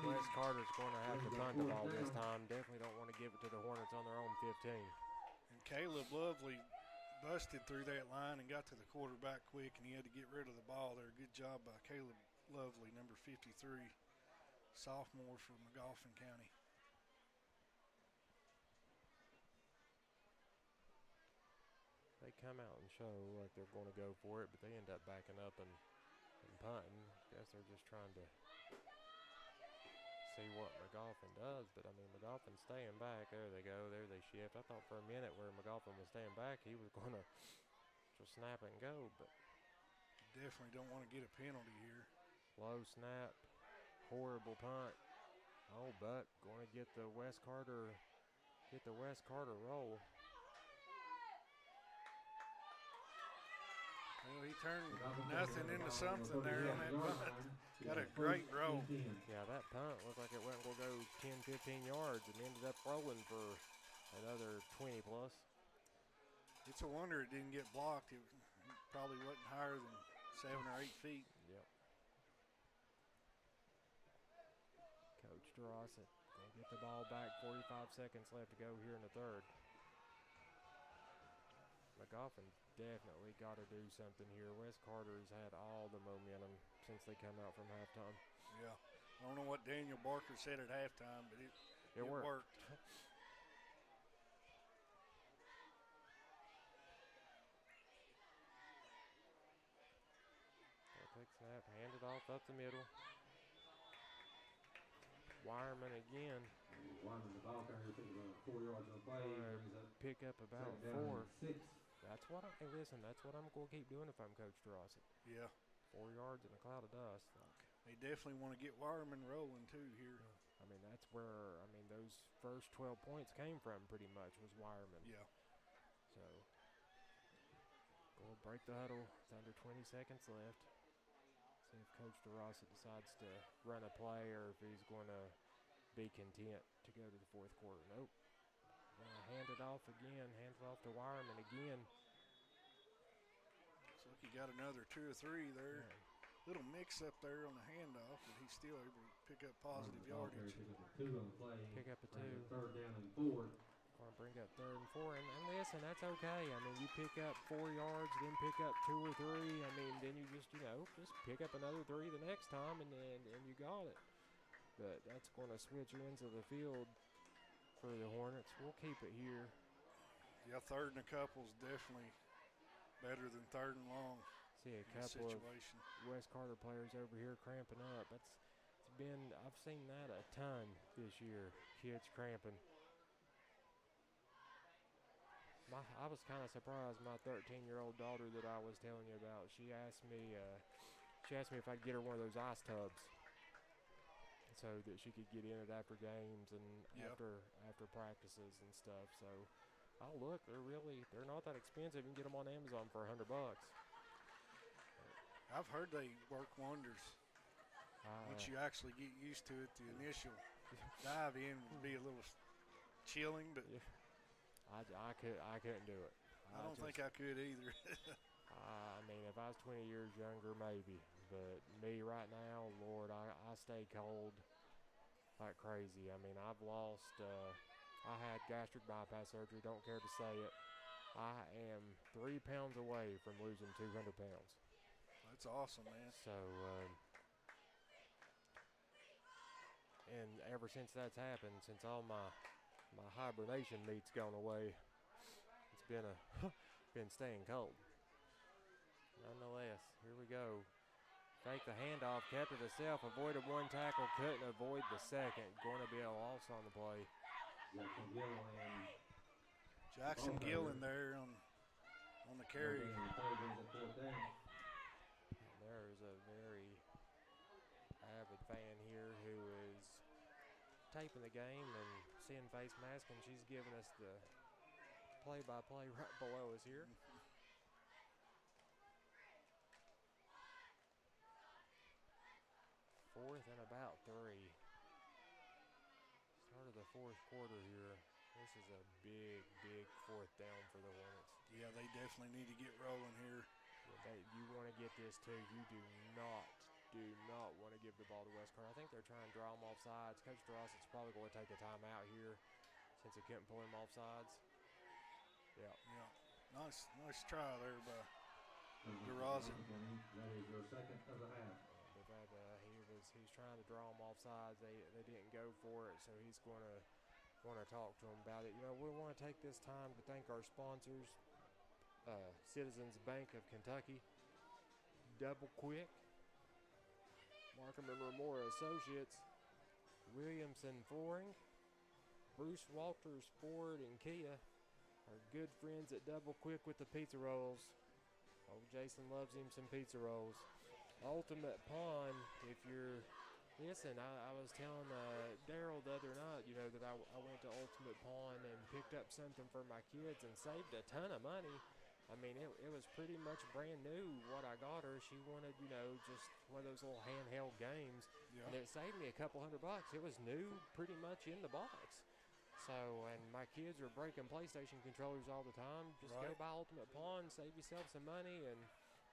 Wes Carter's going to have to punt the ball this time. Definitely don't want to give it to the Hornets on their own 15. And Caleb Lovely busted through that line and got to the quarterback quick, and he had to get rid of the ball there. Good job by Caleb Lovely, number 53, sophomore from Dauphin County. They come out and show like they're going to go for it, but they end up backing up and punting. Guess they're just trying to see what McGoffin does. But, I mean, McGoffin's staying back. There they go. There they shift. I thought for a minute where McGoffin was staying back, he was going to just snap and go. But definitely don't want to get a penalty here. Low snap. Horrible punt. Oh, but going to get the Wes Carter roll. Well, he turned nothing into something there on that punt. Got a great roll. Yeah, that punt looked like it wasn't going to go 10, 15 yards and ended up rolling for another 20 plus. It's a wonder it didn't get blocked. It probably wasn't higher than 7 or 8 feet. Yep. Coach Drossett going to get the ball back. 45 seconds left to go here in the third. McGoffin definitely got to do something here. Wes Carter's had all the momentum since they come out from halftime. Yeah. I don't know what Daniel Barker said at halftime, but it worked. Quick snap, hand it off up the middle. Wireman again. Wyman, the ball carrier, picks up 4 yards on the play. Brings up pick up about second down 4. and 6. That's what hey, listen, that's what I'm going to keep doing if I'm Coach DeRossi. Yeah. 4 yards in a cloud of dust. They definitely want to get Wireman rolling, too, here. I mean, that's where, those first 12 points came from pretty much was Wireman. Yeah. So, go break the huddle. It's under 20 seconds left. See if Coach DeRossi decides to run a play or if he's going to be content to go to the fourth quarter. Nope. Hand it off again. Hand it off to Wireman again. Looks like he got another 2 or 3 there. Yeah. Little mix up there on the handoff, but he's still able to pick up positive yardage. Pick up a 2 on the play. Pick up a 2. Third down and 4. Want to bring up 3rd and 4, and listen, that's okay. I mean, you pick up 4 yards, then pick up 2 or 3. I mean, then you just pick up another 3 the next time, and you got it. But that's going to switch ends of the field for the Hornets. We'll keep it here. Yeah, 3rd and a couple is definitely better than 3rd and long. See a couple of West Carter players over here cramping up. I've seen that a ton this year. Kids cramping. I was kind of surprised. My 13-year-old daughter that I was telling you about, she asked me if I'd get her one of those ice tubs so that she could get in it after games and after practices and stuff. So, look, they're not that expensive. You can get them on Amazon for $100. I've heard they work wonders. Once you actually get used to it, the initial dive in would be a little chilling, but I couldn't do it. I don't think I could either. I mean, if I was 20 years younger, maybe. But me right now, Lord, I stay cold like crazy. I mean, I've lost, I had gastric bypass surgery, don't care to say it. I am 3 pounds away from losing 200 pounds. That's awesome, man. So, and ever since that's happened, since all my hibernation meat's gone away, it's been staying cold. Nonetheless, here we go. Fake the handoff, kept it himself, avoided 1 tackle, couldn't avoid the second. Going to be a loss on the play. Jackson Gillen there on the carry. There's a very avid fan here who is taping the game and seeing face mask, and she's giving us the play-by-play right below us here. 4th and about 3. Start of the 4th quarter here. This is a big 4th down for the Hornets. Yeah, they definitely need to get rolling here. You want to get this too. You do not want to give the ball to West Carter. I think they're trying to draw him off sides. Coach DeRossi's probably going to take a timeout here since he couldn't pull him off sides. Yeah. Nice try there by DeRossi. That is your second of the half. He's trying to draw him off sides. They didn't go for it, so he's going to want to talk to him about it. We want to take this time to thank our sponsors, Citizens Bank of Kentucky, Double Quick, Markham and Remora Associates, Williamson Flooring, Bruce Walters Ford and Kia, our good friends at Double Quick with the pizza rolls. Oh, Jason loves him some pizza rolls. Ultimate Pond, if you're, listen, I was telling Daryl the other night, that I went to Ultimate Pond and picked up something for my kids and saved a ton of money. I mean, it was pretty much brand new what I got her. She wanted, just one of those little handheld games, and it saved me a couple $100. It was new pretty much in the box. So, and my kids are breaking PlayStation controllers all the time. Just go buy Ultimate Pond, save yourself some money, and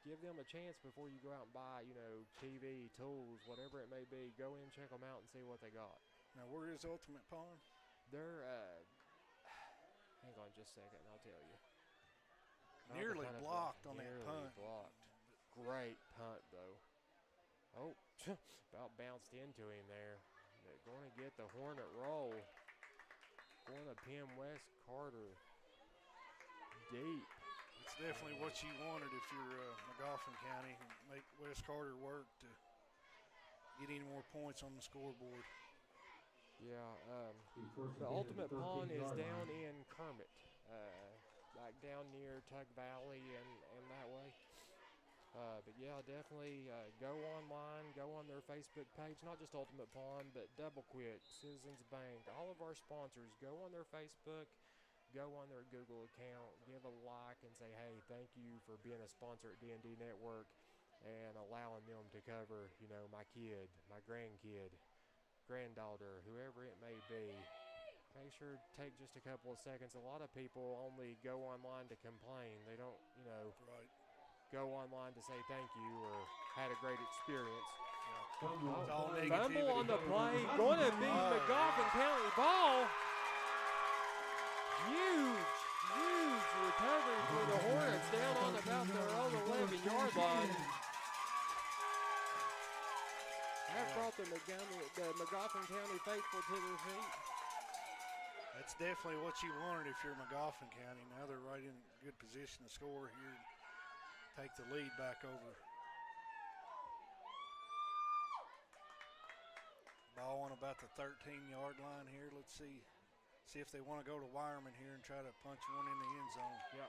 give them a chance before you go out and buy, TV, tools, whatever it may be. Go in, check them out, and see what they got. Now, where is Ultimate Pond? They're, hang on just a second, and I'll tell you. Nearly blocked on that punt. Blocked. Great punt, though. Oh, about bounced into him there. They're going to get the Hornet roll. Going to pin Wes Carter deep. It's definitely what you wanted if you're McGoffin County. Make Wes Carter work to get any more points on the scoreboard. Yeah, the ultimate pawn is down in Kermit, like down near Tug Valley and that way. But yeah, definitely go online, go on their Facebook page, not just Ultimate Pawn, but Double Quick, Citizens Bank, all of our sponsors. Go on their Facebook, go on their Google account, give a like, and say, hey, thank you for being a sponsor at D&D Network and allowing them to cover, you know, my kid, my grandkid, granddaughter, whoever it may be. Make sure to take just a couple of seconds. A lot of people only go online to complain. They don't, you know, go online to say thank you or had a great experience. Fumble on the play. Going to be McGoffin County ball. Huge recovery for the Hornets down on about their own 11-yard line. That brought the McGoffin County faithful to their feet. That's definitely what you wanted if you're McGoffin County. Now they're right in good position to score here. Take the lead back over. Ball on about the 13-yard line here. Let's see if they want to go to Wireman here and try to punch one in the end zone. Yep.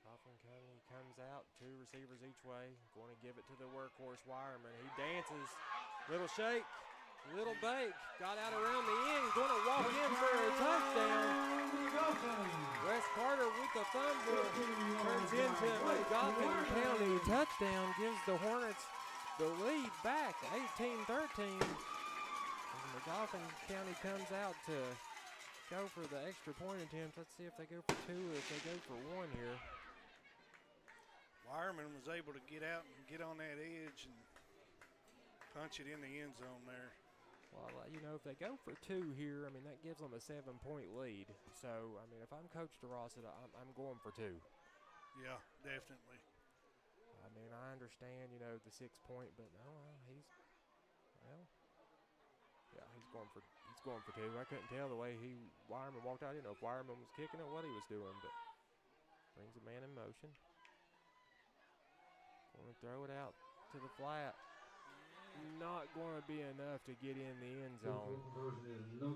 Coffin County comes out, 2 receivers each way. Going to give it to the workhorse Wireman. He dances. Little shake. Little bake, got out around the end, going to walk in for a touchdown. Wes Carter with the fumble turns into a McGoffin County touchdown, gives the Hornets the lead back, 18-13. McGoffin County comes out to go for the extra point attempt. Let's see if they go for 2 or if they go for 1 here. Wireman was able to get out and get on that edge and punch it in the end zone there. Well, you know, if they go for 2 here, I mean, that gives them a 7-point lead. So, I mean, if I'm Coach DeRossett, I'm going for 2. Yeah, definitely. I mean, I understand, you know, the 6-point, but no, he's going for 2. I couldn't tell the way Wireman walked out. I didn't know if Wireman was kicking or what he was doing, but brings a man in motion. Going to throw it out to the flat. Not going to be enough to get in the end zone,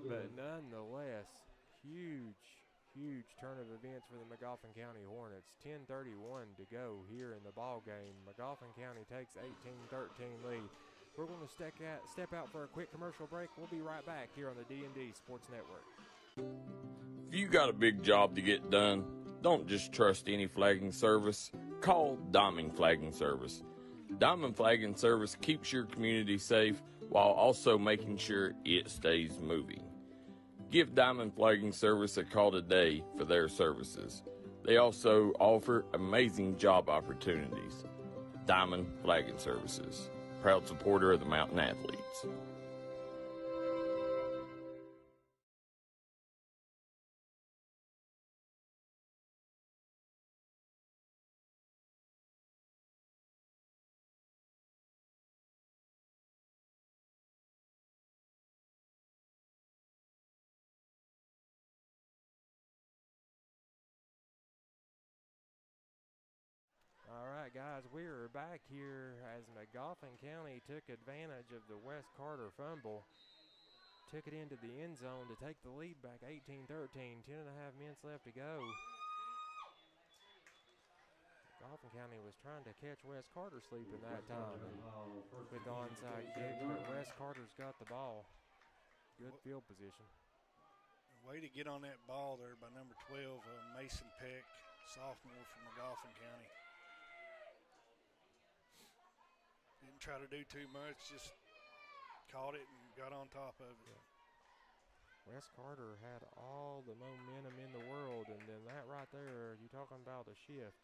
but nonetheless, huge turn of events for the McGoffin County Hornets. 10:31 to go here in the ball game. McGoffin County takes 18-13 lead. We're going to step out for a quick commercial break. We'll be right back here on the D&D Sports Network. If you got a big job to get done, don't just trust any flagging service. Call Diamond Flagging Service. Diamond Flagging Service keeps your community safe while also making sure it stays moving. Give Diamond Flagging Service a call today for their services. They also offer amazing job opportunities. Diamond Flagging Services, proud supporter of the Mountain Athletes. All right, guys, we are back here as McGoffin County took advantage of the Wes Carter fumble. Took it into the end zone to take the lead back 18-13, 10.5 minutes left to go. McGoffin County was trying to catch Wes Carter sleeping that time with the onside kick, but Wes Carter's got the ball. Good field position. Way to get on that ball there by number 12, Mason Peck, sophomore from McGoffin County. Didn't try to do too much, just caught it and got on top of it. Yeah. Wes Carter had all the momentum in the world, and then that right there, you talking about a shift.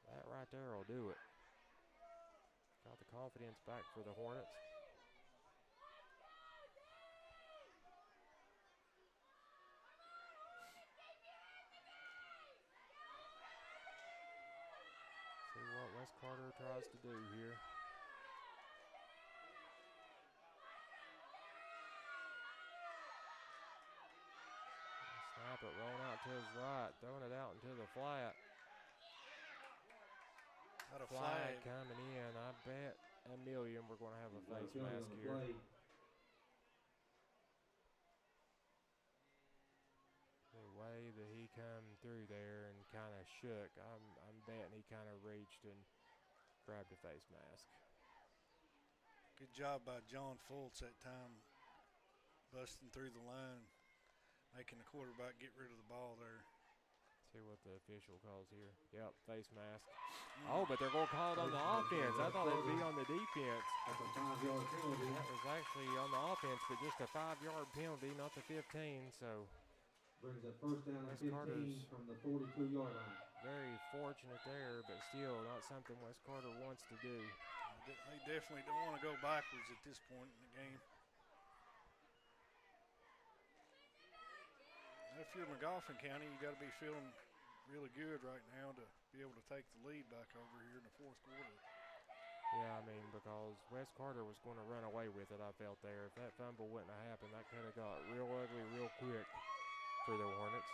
That right there will do it. Got the confidence back for the Hornets. Wes Carter tries to do here. Snap it, rolling out to his right, throwing it out into the flat. Got a Flag flag coming in. I bet a million we're going to have a face mask here. The way that he come through there and kind of shook, I'm betting he kind of reached and grabbed a face mask. Good job by John Fultz that time, busting through the line, making the quarterback get rid of the ball there. See what the official calls here. Yep, face mask. Oh, but they're going to call it on the offense. I thought it would be on the defense. That's a 5-yard penalty. That was actually on the offense, but just a 5-yard penalty, not the 15. So brings up first down at Wes 15 Carter's from the 42-yard line. very fortunate there, but still not something Wes Carter wants to do. They definitely don't want to go backwards at this point in the game. If you're McGoffin County, you got to be feeling really good right now to be able to take the lead back over here in the fourth quarter. Yeah, I mean, because Wes Carter was going to run away with it, I felt there. If that fumble wouldn't have happened, that could have got real ugly real quick for the Hornets.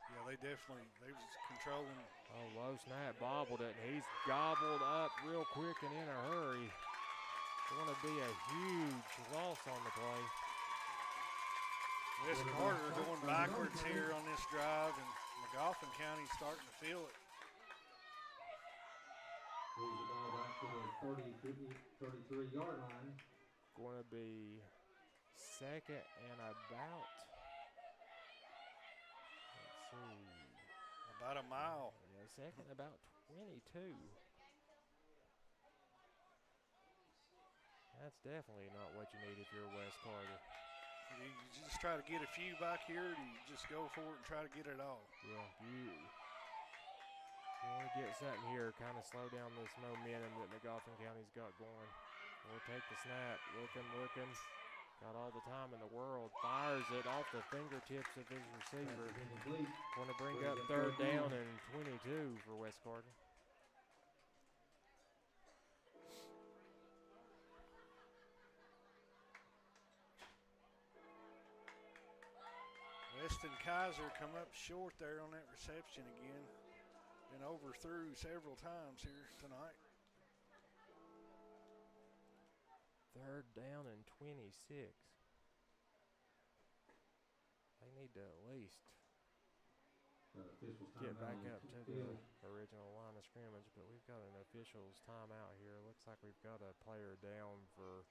Yeah, they was controlling. Oh, low snap, bobbled it, and he's gobbled up real quick and in a hurry. It's going to be a huge loss on the play. Wes Carter going backwards here on this drive, and McGoffin County starting to feel it. Moves the ball back to the 33-yard line. Going to be second and about, let's see. About a mile. Yeah, second about 22. That's definitely not what you need if you're Wes Carter. You just try to get a few back here, and you just go for it and try to get it all. Yeah, you want to get something here, kind of slow down this momentum that McGoffin County's got going. We'll take the snap, looking. Got all the time in the world. Fires it off the fingertips of his receiver. Want to bring up third down and 22 for Wes Carter. Weston Kaiser come up short there on that reception again. Been overthrew several times here tonight. Third down and 26. They need to at least get back up to the original line of scrimmage, but we've got an official's timeout here. Looks like we've got a player down for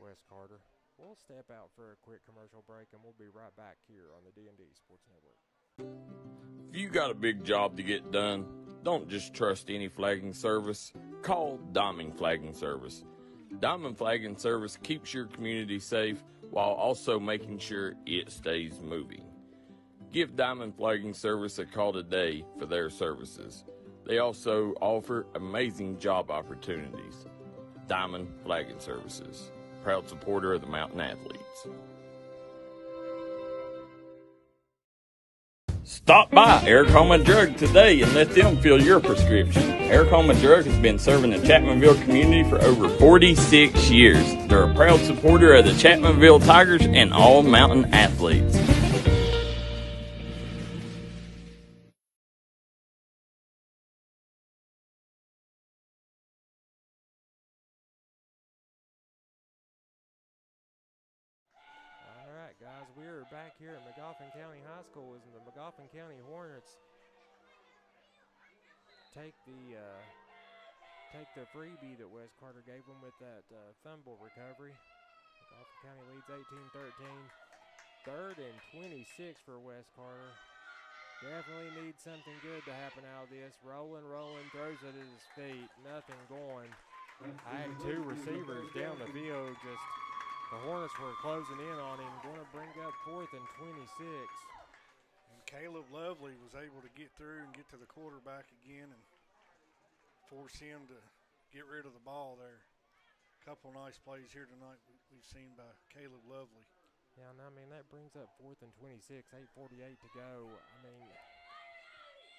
Wes Carter. We'll step out for a quick commercial break, and we'll be right back here on the D&D Sports Network. If you got a big job to get done, don't just trust any flagging service. Call Diamond Flagging Service. Diamond Flagging Service keeps your community safe while also making sure it stays moving. Give Diamond Flagging Service a call today for their services. They also offer amazing job opportunities. Diamond Flagging Services, proud supporter of the Mountain Athletes. Stop by Eric Homa Drug today and let them fill your prescription. Eric Homa Drug has been serving the Chapmanville community for over 46 years. They're a proud supporter of the Chapmanville Tigers and all Mountain Athletes. Guys, we're back here at McGoffin County High School as the McGoffin County Hornets take the freebie that Wes Carter gave them with that fumble recovery. McGoffin County leads 18-13. Third and 26 for Wes Carter. Definitely needs something good to happen out of this. Rolling, throws it at his feet. Nothing going. I had two receivers down the field just. The Hornets were closing in on him, going to bring up fourth and 26. And Caleb Lovely was able to get through and get to the quarterback again and force him to get rid of the ball there. A couple nice plays here tonight we've seen by Caleb Lovely. Yeah, and I mean, that brings up fourth and 26, 8:48 to go. I mean,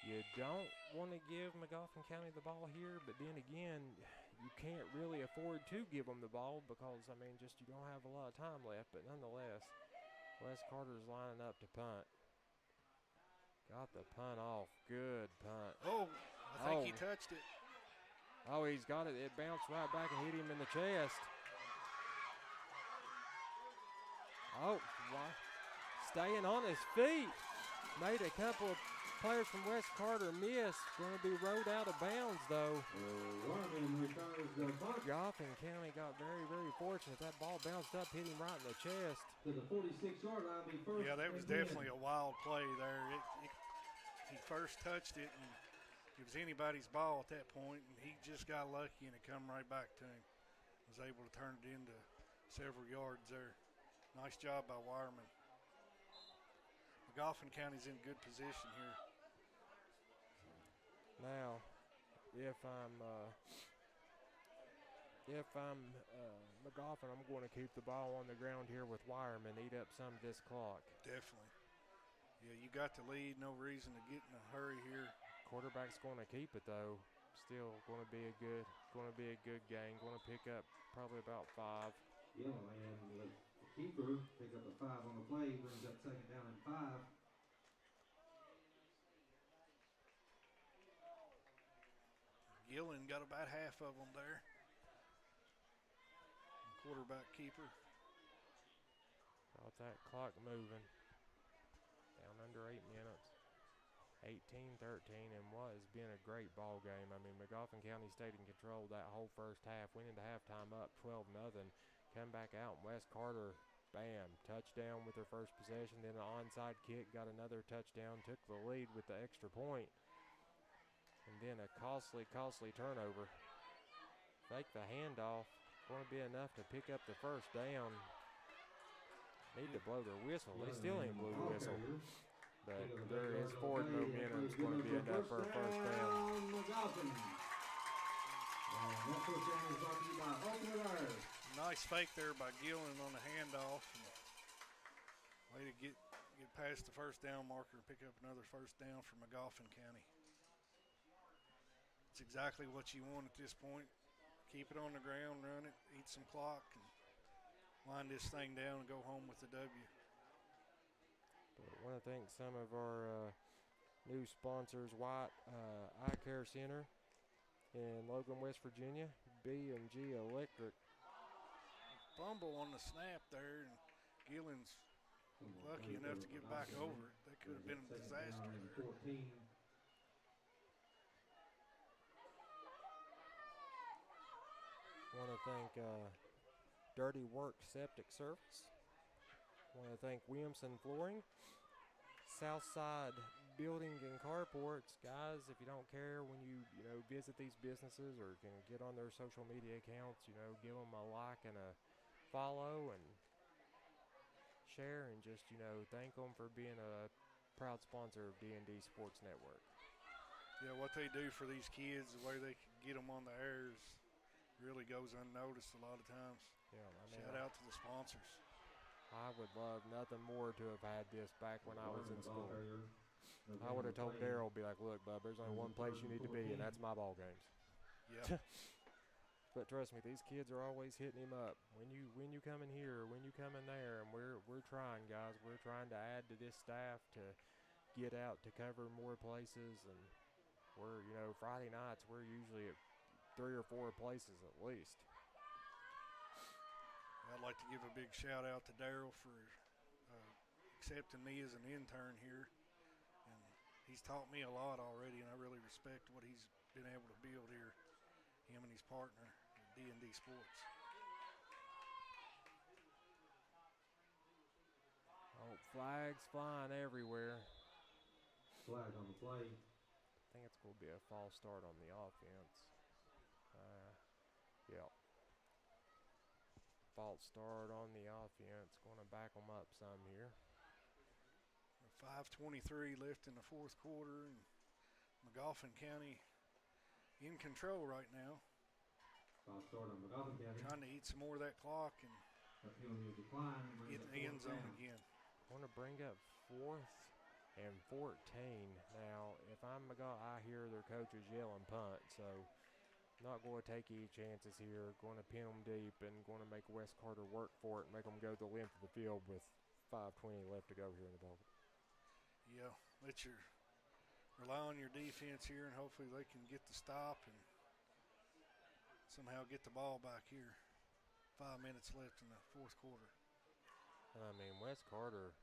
You don't want to give McGoffin County the ball here, but then again, you can't really afford to give them the ball because, I mean, just you don't have a lot of time left. But nonetheless, Wes Carter's lining up to punt. Got the punt off. Good punt. Oh, I think he touched it. Oh, he's got it. It bounced right back and hit him in the chest. Oh, staying on his feet. Made a couple of players from West Carter miss. Going to be rode out of bounds, though. Goffin County got very, very fortunate. That ball bounced up, hit him right in the chest. To the 46-yard line, be first. Yeah, that was definitely a wild play there. He first touched it, and it was anybody's ball at that point, and he just got lucky, and it come right back to him. Was able to turn it into several yards there. Nice job by Wireman. McGoffin County's in good position here. Now, if I'm McGoffin, I'm going to keep the ball on the ground here with Wireman, eat up some of this clock. Definitely. Yeah, you got the lead. No reason to get in a hurry here. Quarterback's going to keep it though. Still going to be a good game. Going to pick up probably about 5. Yellow man, the keeper picks up a 5 on the play, brings up second down and 5. Gillen got about half of them there. Quarterback keeper. Got that clock moving. Down under 8 minutes. 18-13 and what has been a great ball game. I mean, McGoffin County stayed in control that whole first half. Went into halftime up 12-0. Come back out and West Carter, bam, touchdown with their first possession. Then an onside kick, got another touchdown, took the lead with the extra point. And then a costly turnover. Fake the handoff. Going to be enough to pick up the first down. Need to blow their whistle. They still ain't blew the whistle. But there is forward momentum. It's going to be enough for a first down. Nice fake there by Gillen on the handoff. Way to get past the first down marker and pick up another first down for McGoffin County. It's exactly what you want at this point. Keep it on the ground, run it, eat some clock, and wind this thing down and go home with the W. But I want to thank some of our new sponsors, White Eye Care Center in Logan, West Virginia, B&G Electric. Fumble on the snap there, and Gillen's lucky enough to get back over it. That could have been a disaster there. Want to thank Dirty Work Septic Service. Want to thank Williamson Flooring, Southside Building and Carports. Guys, if you don't care when you visit these businesses or can get on their social media accounts, give them a like and a follow and share, and just thank them for being a proud sponsor of D&D Sports Network. Yeah, what they do for these kids, the way they can get them on the air really goes unnoticed a lot of times. Yeah, I mean, shout out to the sponsors. I would love nothing more to have had this back when I was in school. I would have told Daryl, be like, look, bub, there's only one place you need to be, and that's my ball games. Yeah. But trust me, these kids are always hitting him up. When you come in here, when you come in there, and we're trying, guys. We're trying to add to this staff to get out to cover more places, and we're Friday nights we're usually at 3 or 4 places at least. I'd like to give a big shout out to Daryl for accepting me as an intern here, and he's taught me a lot already, and I really respect what he's been able to build here, him and his partner at D&D Sports. Oh, flags flying everywhere. Flag on the play. I think it's going to be a false start on the offense. Yeah. False start on the offense. Going to back them up some here. 5:23 left in the fourth quarter, and McGoffin County in control right now. False start on McGoffin County. Trying to eat some more of that clock and get in the end zone again. Want to bring up 4th and 14. Now, if I'm a guy, I hear their coaches yelling punt, so not going to take any chances here. Going to pin them deep and going to make West Carter work for it and make them go the length of the field with 5:20 left to go here in the ball. Yeah, rely on your defense here, and hopefully they can get the stop and somehow get the ball back here. 5 minutes left in the fourth quarter. I mean, West Carter,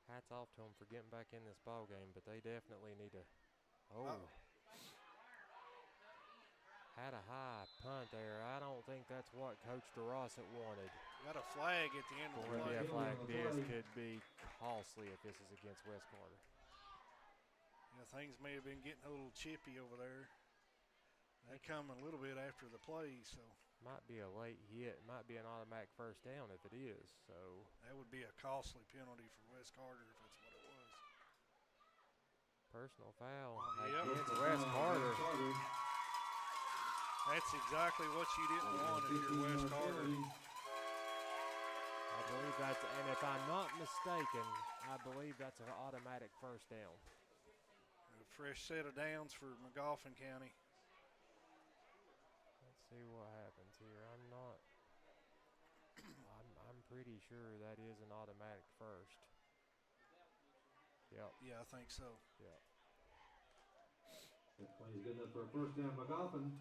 hats off to them for getting back in this ball game, but they definitely need to. Had a high punt there. I don't think that's what Coach DeRossett wanted. Got a flag at the end of the play. Yeah, flag. This could be costly if this is against West Carter. Yeah, things may have been getting a little chippy over there. They come a little bit after the play, so. Might be a late hit. Might be an automatic first down if it is. So that would be a costly penalty for West Carter if that's what it was. Personal foul Yep. against West Carter. That's exactly what you didn't want if you're West Carter. I believe that's, and if I'm not mistaken, I believe that's an automatic first down. A fresh set of downs for McGoffin County. Let's see what happens here. I'm pretty sure that is an automatic first. Yep. Yeah, I think so. Yep. That play is good enough for a first down. McGoffin.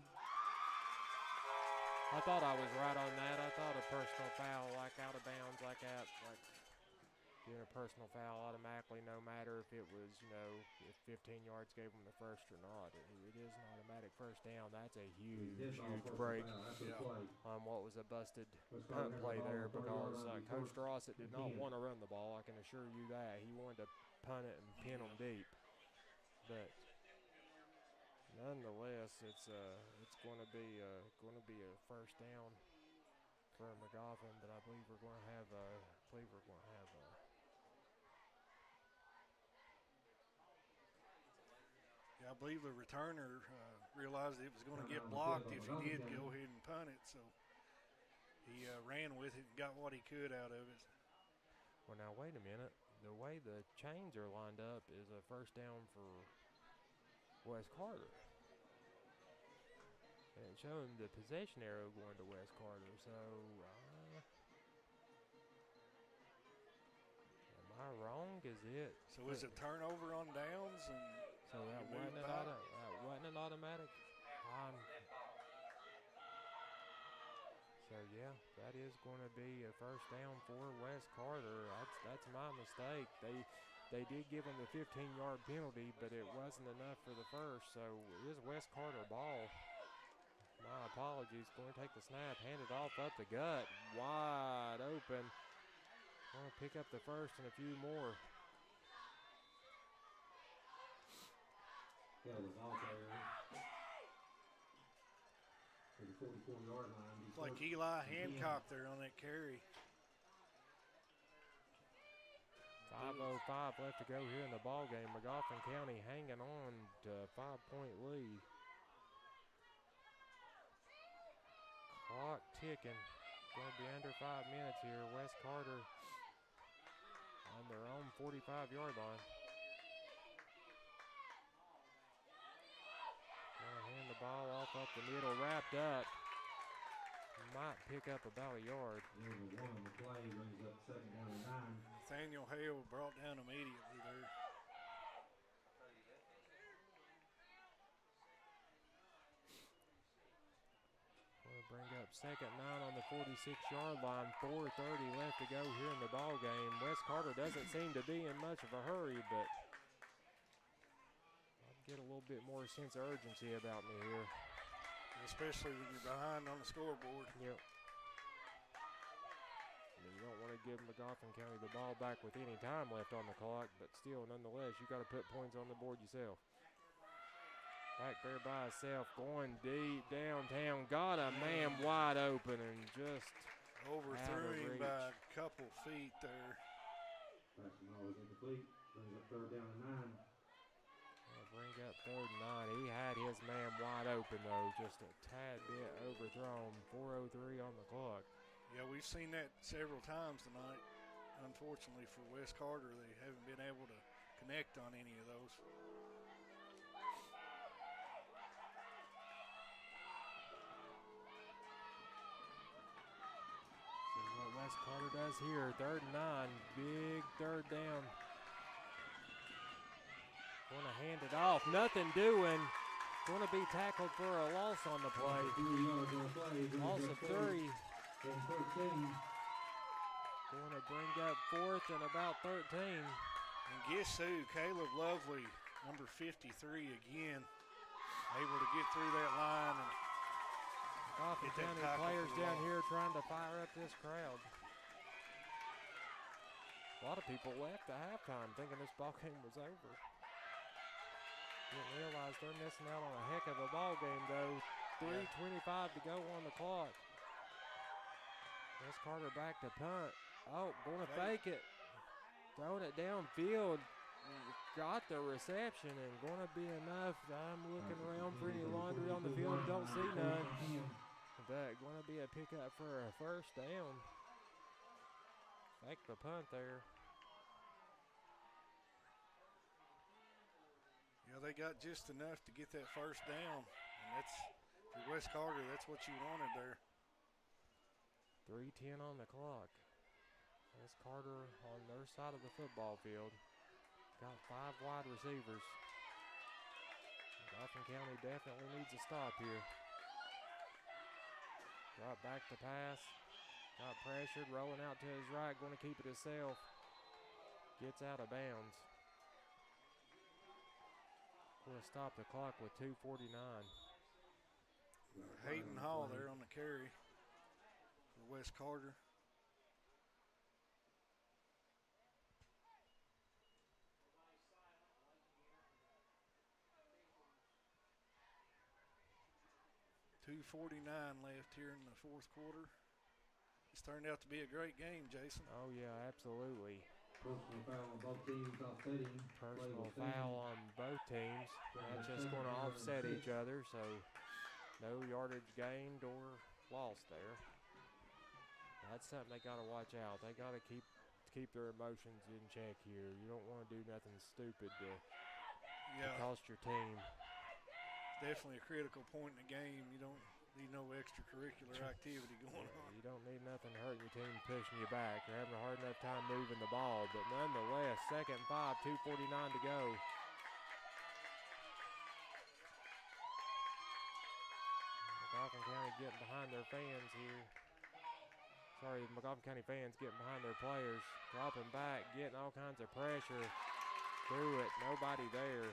I thought I was right on that. I thought a personal foul, like out of bounds, like doing a personal foul automatically, no matter if it was, if 15 yards gave them the first or not. It is an automatic first down. That's a huge break on what was a busted punt play there, because Coach Drossett did not want to run the ball. I can assure you that. He wanted to punt it and pin them deep. But nonetheless, it's going to be a first down for McGoffin, but I believe we're going to have Yeah, I believe the returner realized it was going to get blocked if he did go ahead and punt it, so he ran with it and got what he could out of it. Well, now wait a minute. The way the chains are lined up is a first down for West Carter. And it's showing the possession arrow going to West Carter. So, am I wrong? Is it? So is it turnover on downs? And so that wasn't an automatic? So, yeah, that is going to be a first down for West Carter. That's my mistake. They did give him the 15-yard penalty, but it wasn't enough for the first. So it is West Carter ball. My apologies. Going to take the snap, hand it off up the gut, wide open. Going to pick up the first and a few more. That was off there. To the 44-yard line. It's like Eli Hancock there on that carry. 5:05 left to go here in the ball game. McGoffin County hanging on to a 5-point lead. Clock ticking. Going to be under 5 minutes here. West Carter on their own 45-yard line. Going to hand the ball off up the middle, wrapped up. Might pick up about a yard. Number one on the play brings up second down and 9. Nathaniel Hale brought down immediately there. We'll bring up second 9 on the 46-yard line. 4:30 left to go here in the ball game. West Carter doesn't seem to be in much of a hurry, but I'll get a little bit more sense of urgency about me here. Especially when you're behind on the scoreboard. Yep. You don't want to give McGoffin County the ball back with any time left on the clock, but still, nonetheless, you got to put points on the board yourself. Back there by himself, going deep downtown, got a man wide open and just overthrew him by a couple feet there. Pass the ball is incomplete. Brings up third down and 9. Bring up third and 9. He had his man wide open, though, just a tad bit overthrown. 4:03 on the clock. Yeah, we've seen that several times tonight. unfortunately for West Carter, they haven't been able to connect on any of those. So what West Carter does here, 3rd and 9, big 3rd down. Going to hand it off, nothing doing. Going to be tackled for a loss on the play. Loss of 3. Going to bring up 4th and about 13. And guess who? Caleb Lovely, number 53 again, able to get through that line and Coffee get that County tackle players for the down loss. here trying to fire up this crowd. A lot of people left at halftime thinking this ball game was over. Didn't realize they're missing out on a heck of a ball game though. 3:25 to go on the clock. West Carter back to punt. Oh, gonna fake it. Throwing it downfield. Got the reception and gonna be enough. I'm looking around for any laundry on the field. Don't see none. But gonna be a pickup for a 1st down. Fake the punt there. Yeah, they got just enough to get that 1st down. And that's, for West Carter, that's what you wanted there. 3:10 on the clock. West Carter on their side of the football field. Got 5 wide receivers. Dauphin County definitely needs a stop here. Drop back to pass. Got pressured, rolling out to his right, going to keep it himself. Gets out of bounds. Going to stop the clock with 2:49. Hayden Hall there on the carry for West Carter. .249 left here in the 4th quarter. It's turned out to be a great game, Jason. Oh yeah, absolutely. Personal foul on both teams, offsetting. Personal foul on both teams. Not just going to offset each other, so no yardage gained or lost there. That's something they got to watch out. They got to keep their emotions in check here. You don't want to do nothing stupid to cost your team. Definitely a critical point in the game. You don't need no extracurricular activity going on. You don't need nothing hurting your team, pushing you back. You're having a hard enough time moving the ball, but nonetheless, 2nd and 5, 2:49 to go. McGoffin County getting behind their fans here. Sorry, McGoffin County fans getting behind their players. Dropping back, getting all kinds of pressure. Through it, nobody there.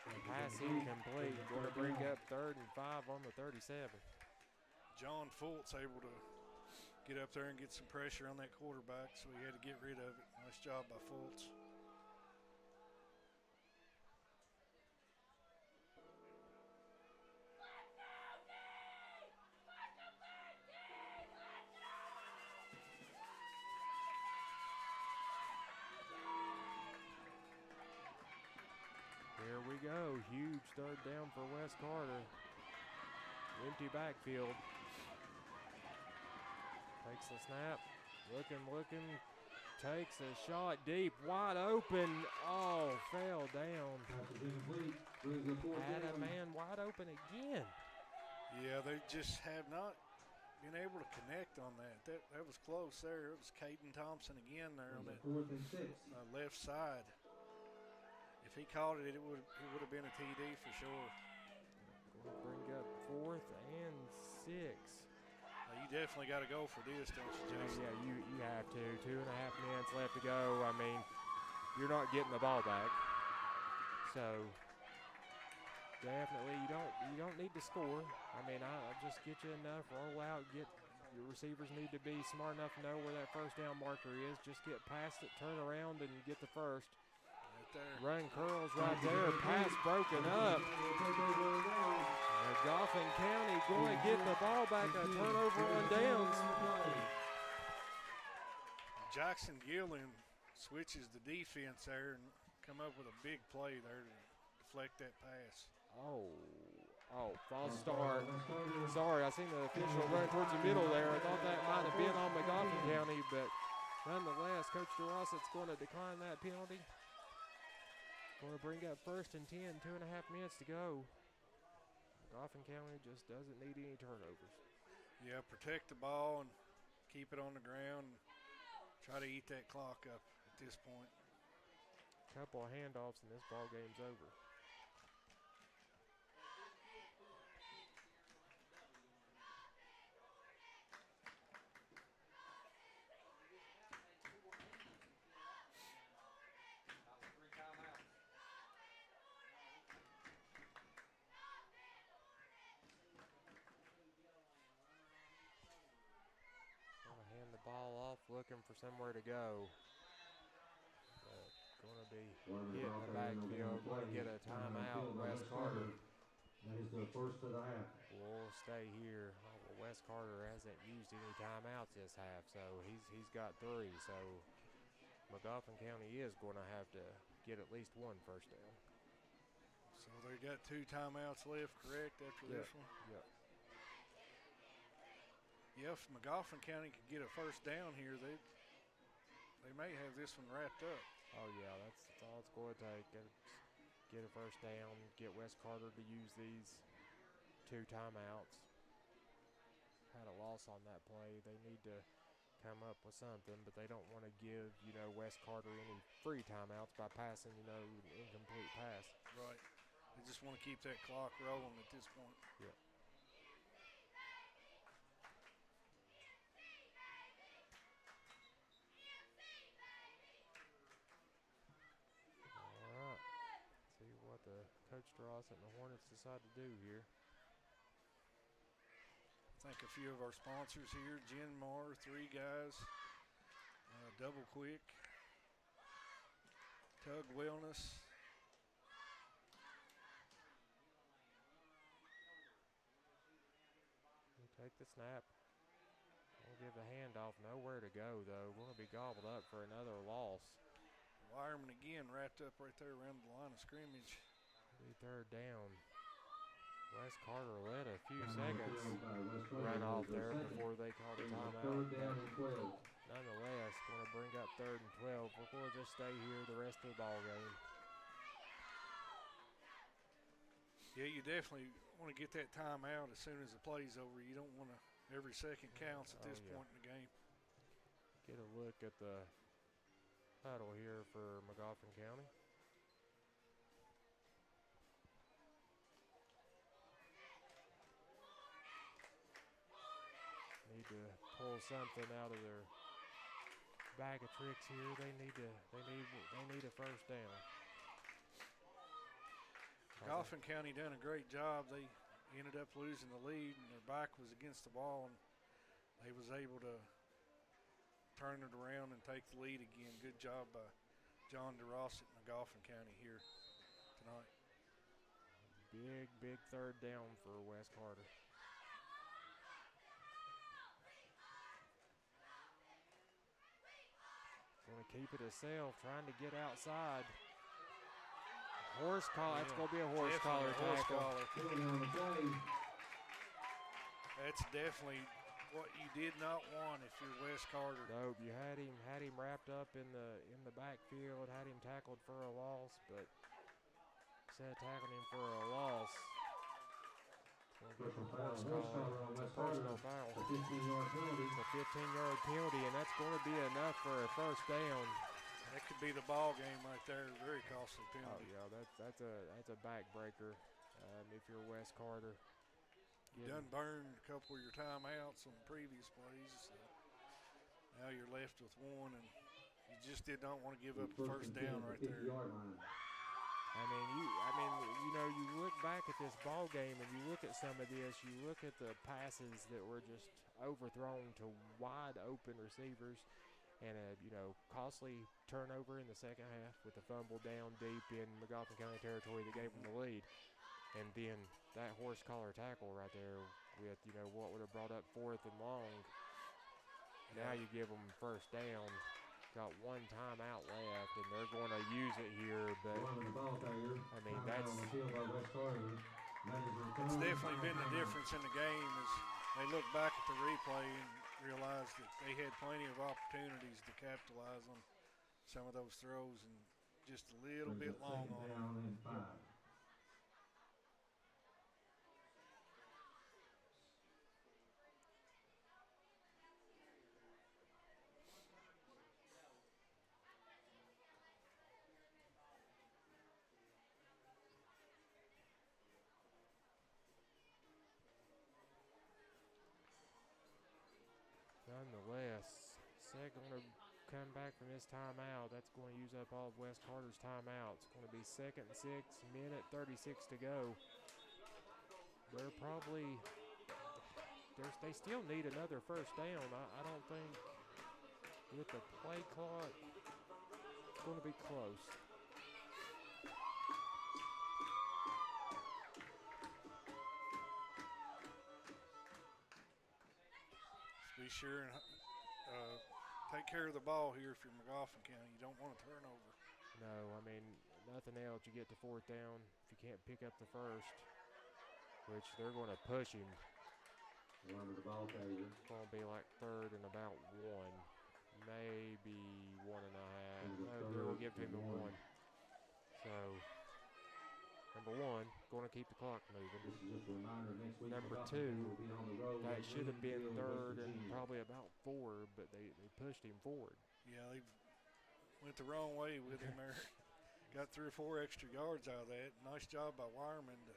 Pass incomplete. Going to bring up 3rd and 5 on the 37. John Fultz able to get up there and get some pressure on that quarterback, so he had to get rid of it. Nice job by Fultz. Here we go. Huge 3rd down for West Carter. Empty backfield. Takes the snap. Looking. Takes a shot deep. Wide open. Oh, fell down. Had a man wide open again. Yeah, they just have not been able to connect on that. That was close there. It was Caden Thompson again there on that left side. If he caught it, it would have been a TD for sure. Going to bring up 4th and 6. You definitely got to go for this, don't you, Jason? Yeah, you have to. 2.5 minutes left to go. I mean, you're not getting the ball back. So definitely you don't need to score. I mean, I'll just get you enough, roll out, your receivers need to be smart enough to know where that 1st down marker is. Just get past it, turn around, and get the 1st. Run curls right there. Pass broken up. Dauphin County going to get the ball back. A turnover on downs. Jackson Gillen switches the defense there and come up with a big play there to deflect that pass. Oh, false start. Sorry, I seen the official run towards the middle there. I thought that might have been on McGoffin County, but Nonetheless, Coach DeRossett's going to decline that penalty. Going to bring up 1st and 10, 2.5 minutes to go. Dauphin County just doesn't need any turnovers. Yeah, protect the ball and keep it on the ground. Try to eat that clock up at this point. Couple of handoffs and this ball game's over. Hand the ball off, looking for somewhere to go. Going to be hit in the backfield. Going to get a timeout, Wes Carter. That is the first of the half. We'll stay here. Well, Wes Carter hasn't used any timeouts this half, so he's got 3. So McGoffin County is going to have to get at least 1 first down. So they got 2 timeouts left, correct, after this one? Yep. Yeah, if McGoffin County could get a first down here, they may have this one wrapped up. Oh, yeah, that's all it's going to take. Get a first down, get Wes Carter to use these 2 timeouts. Had a loss on that play. They need to come up with something, but they don't want to give, Wes Carter any free timeouts by passing, an incomplete pass. Right. They just want to keep that clock rolling at this point. Yeah. Coach DeRossett and the Hornets decide to do here. Thank a few of our sponsors here. Genmar, 3 Guys, Double Quick, Tug Wellness. We'll take the snap. We'll give the handoff. Nowhere to go, though. Going to be gobbled up for another loss. Wireman again wrapped up right there around the line of scrimmage. 3rd down. Wes Carter let a few seconds run off there before they called a timeout. Nonetheless, going to bring up 3rd and 12. We're going to just stay here the rest of the ball game. Yeah, you definitely want to get that timeout as soon as the play's over. You don't want to, every second counts at this point in the game. Get a look at the huddle here for McGoffin County. Need to pull something out of their bag of tricks here. They need a first down. Dauphin County done a great job. They ended up losing the lead, and their back was against the ball, and they was able to turn it around and take the lead again. Good job by John DeRossett and McGoffin County here tonight. Big 3rd down for Wes Carter. Going to keep it himself, trying to get outside. Horse collar. That's going to be a horse collar tackle. That's definitely what you did not want if you're Wes Carter. Nope, you had him wrapped up in the backfield, had him tackled for a loss, but instead of tackling him for a loss, it's a personal foul. It's a 15-yard penalty, and that's going to be enough for a first down. That could be the ball game right there. Very costly penalty. Oh yeah, that's a backbreaker. If you're Wes Carter, you done burned a couple of your timeouts on previous plays. So now you're left with 1, and you just did not want to give up a first down right there. You look back at this ball game and you look at some of this. You look at the passes that were just overthrown to wide open receivers, and a costly turnover in the second half with a fumble down deep in McGoffin County territory that gave them the lead, and then that horse collar tackle right there with what would have brought up 4th and long. Now you give them first down. Got 1 timeout left, and they're going to use it here. But that's it's definitely been the difference in the game. As they look back at the replay and realized that they had plenty of opportunities to capitalize on some of those throws and just a little bit long on them. Down and 5. Nonetheless, Said going to come back from this timeout. That's going to use up all of West Carter's timeouts. It's going to be 2nd and 6, minute 36 to go. They're probably, they still need another first down. I don't think with the play clock, it's going to be close. Be sure and take care of the ball here if you're McGoffin County. You don't want a turnover. No, I mean, nothing else. You get to 4th down if you can't pick up the first, which they're going to push him. Remember the ball carrier. It's going to be like 3rd and about 1, maybe 1.5. No, they'll give him a 1. So, number 1, going to keep the clock moving. Just a reminder, next week Number McGoffin 2, will be on the road that at should have been Greenville, 3rd and West Virginia. probably about 4, but they pushed him forward. Yeah, they went the wrong way with him there. Got 3 or 4 extra yards out of that. Nice job by Wireman to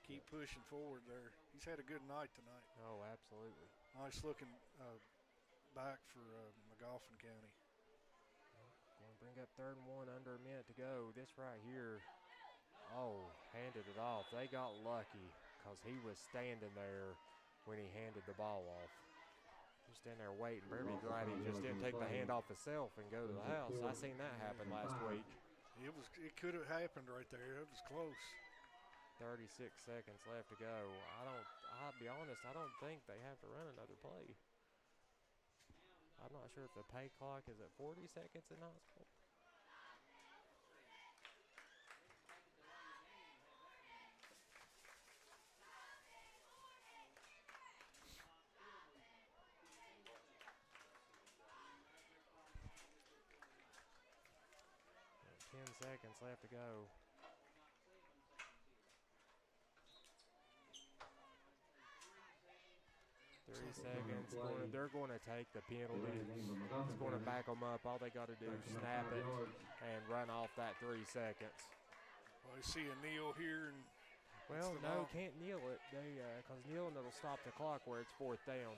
keep pushing forward there. He's had a good night tonight. Oh, absolutely. Nice looking back for McGoffin County. Going to bring up 3rd and 1, under a minute to go. This right here, handed it off. They got lucky because he was standing there when he handed the ball off. Just standing there waiting. Very glad he just didn't take the hand off himself and go to the house. I seen that happen last week. It could have happened right there. It was close. 36 seconds left to go. I'll be honest, I don't think they have to run another play. I'm not sure if the pay clock is at 40 seconds in high school. And 10 seconds left to go. They're going to take the penalty. It's going to back them up. All they got to do is snap it and run off that 3 seconds. Well, I see a kneel here. Well, no, can't kneel it. Because kneeling it'll stop the clock where it's 4th down.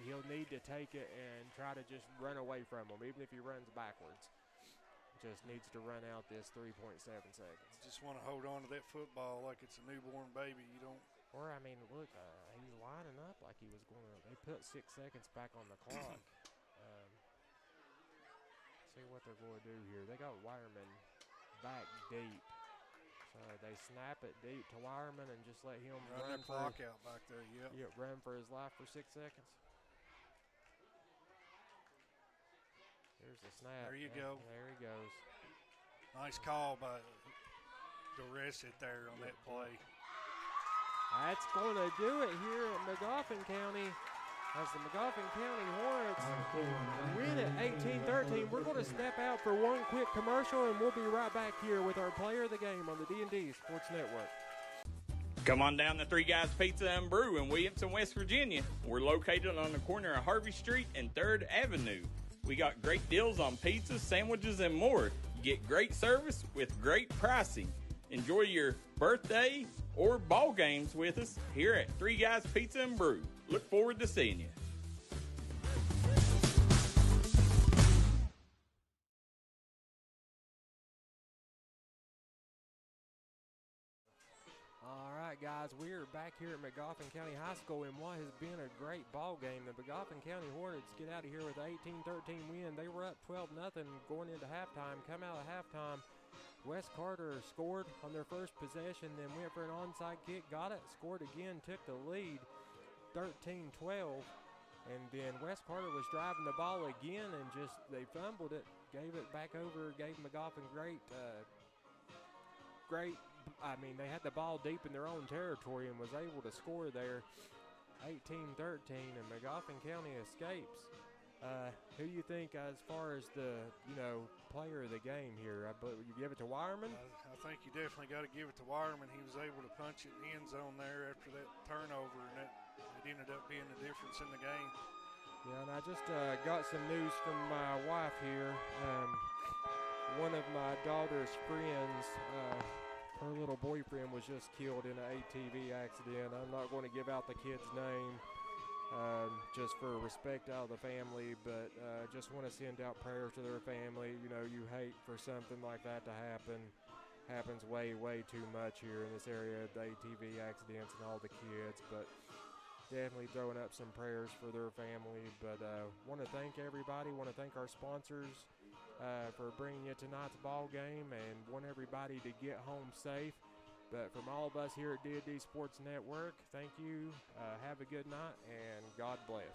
He'll need to take it and try to just run away from him, even if he runs backwards. Just needs to run out this 3.7 seconds. Just want to hold on to that football like it's a newborn baby. You don't. Or, I mean, look, he's lining up like he was going to. They put 6 seconds back on the clock. See what they're going to do here. They got Wireman back deep. So they snap it deep to Wireman and just let him run the clock out back there. Yep. Run for his life for 6 seconds. There's the snap. There you go. There he goes. Nice call by Doresit there on that play. That's going to do it here at McGoffin County. As the McGoffin County Hornets win at 18-13. We're going to step out for one quick commercial, and we'll be right back here with our player of the game on the D&D Sports Network. Come on down to Three Guys Pizza and Brew in Williamson, West Virginia. We're located on the corner of Harvey Street and 3rd Avenue. We got great deals on pizzas, sandwiches, and more. Get great service with great pricing. Enjoy your birthday or ball games with us here at Three Guys Pizza and Brew. Look forward to seeing you. All right, guys, we're back here at McGoffin County High School in what has been a great ball game. The McGoffin County Hornets get out of here with an 18-13 win. They were up 12-0 going into halftime. Come out of halftime, West Carter scored on their first possession, then went for an onside kick, got it, scored again, took the lead, 13-12. And then West Carter was driving the ball again and they fumbled it, gave it back over, gave McGoffin they had the ball deep in their own territory and was able to score there. 18-13, and McGoffin County escapes. Who you think as far as the, player of the game here? You give it to Wireman? I think you definitely got to give it to Wireman. He was able to punch it in the end zone there after that turnover, and it ended up being the difference in the game. Yeah, and I just got some news from my wife here. One of my daughter's friends, her little boyfriend was just killed in an ATV accident. I'm not going to give out the kid's name just for respect out of the family, but just want to send out prayers to their family. You hate for something like that to happen. Happens way, way too much here in this area, the ATV accidents and all the kids, but definitely throwing up some prayers for their family. But want to thank everybody, want to thank our sponsors for bringing you tonight's ball game, and want everybody to get home safe. But from all of us here at D&D Sports Network, thank you, have a good night, and God bless.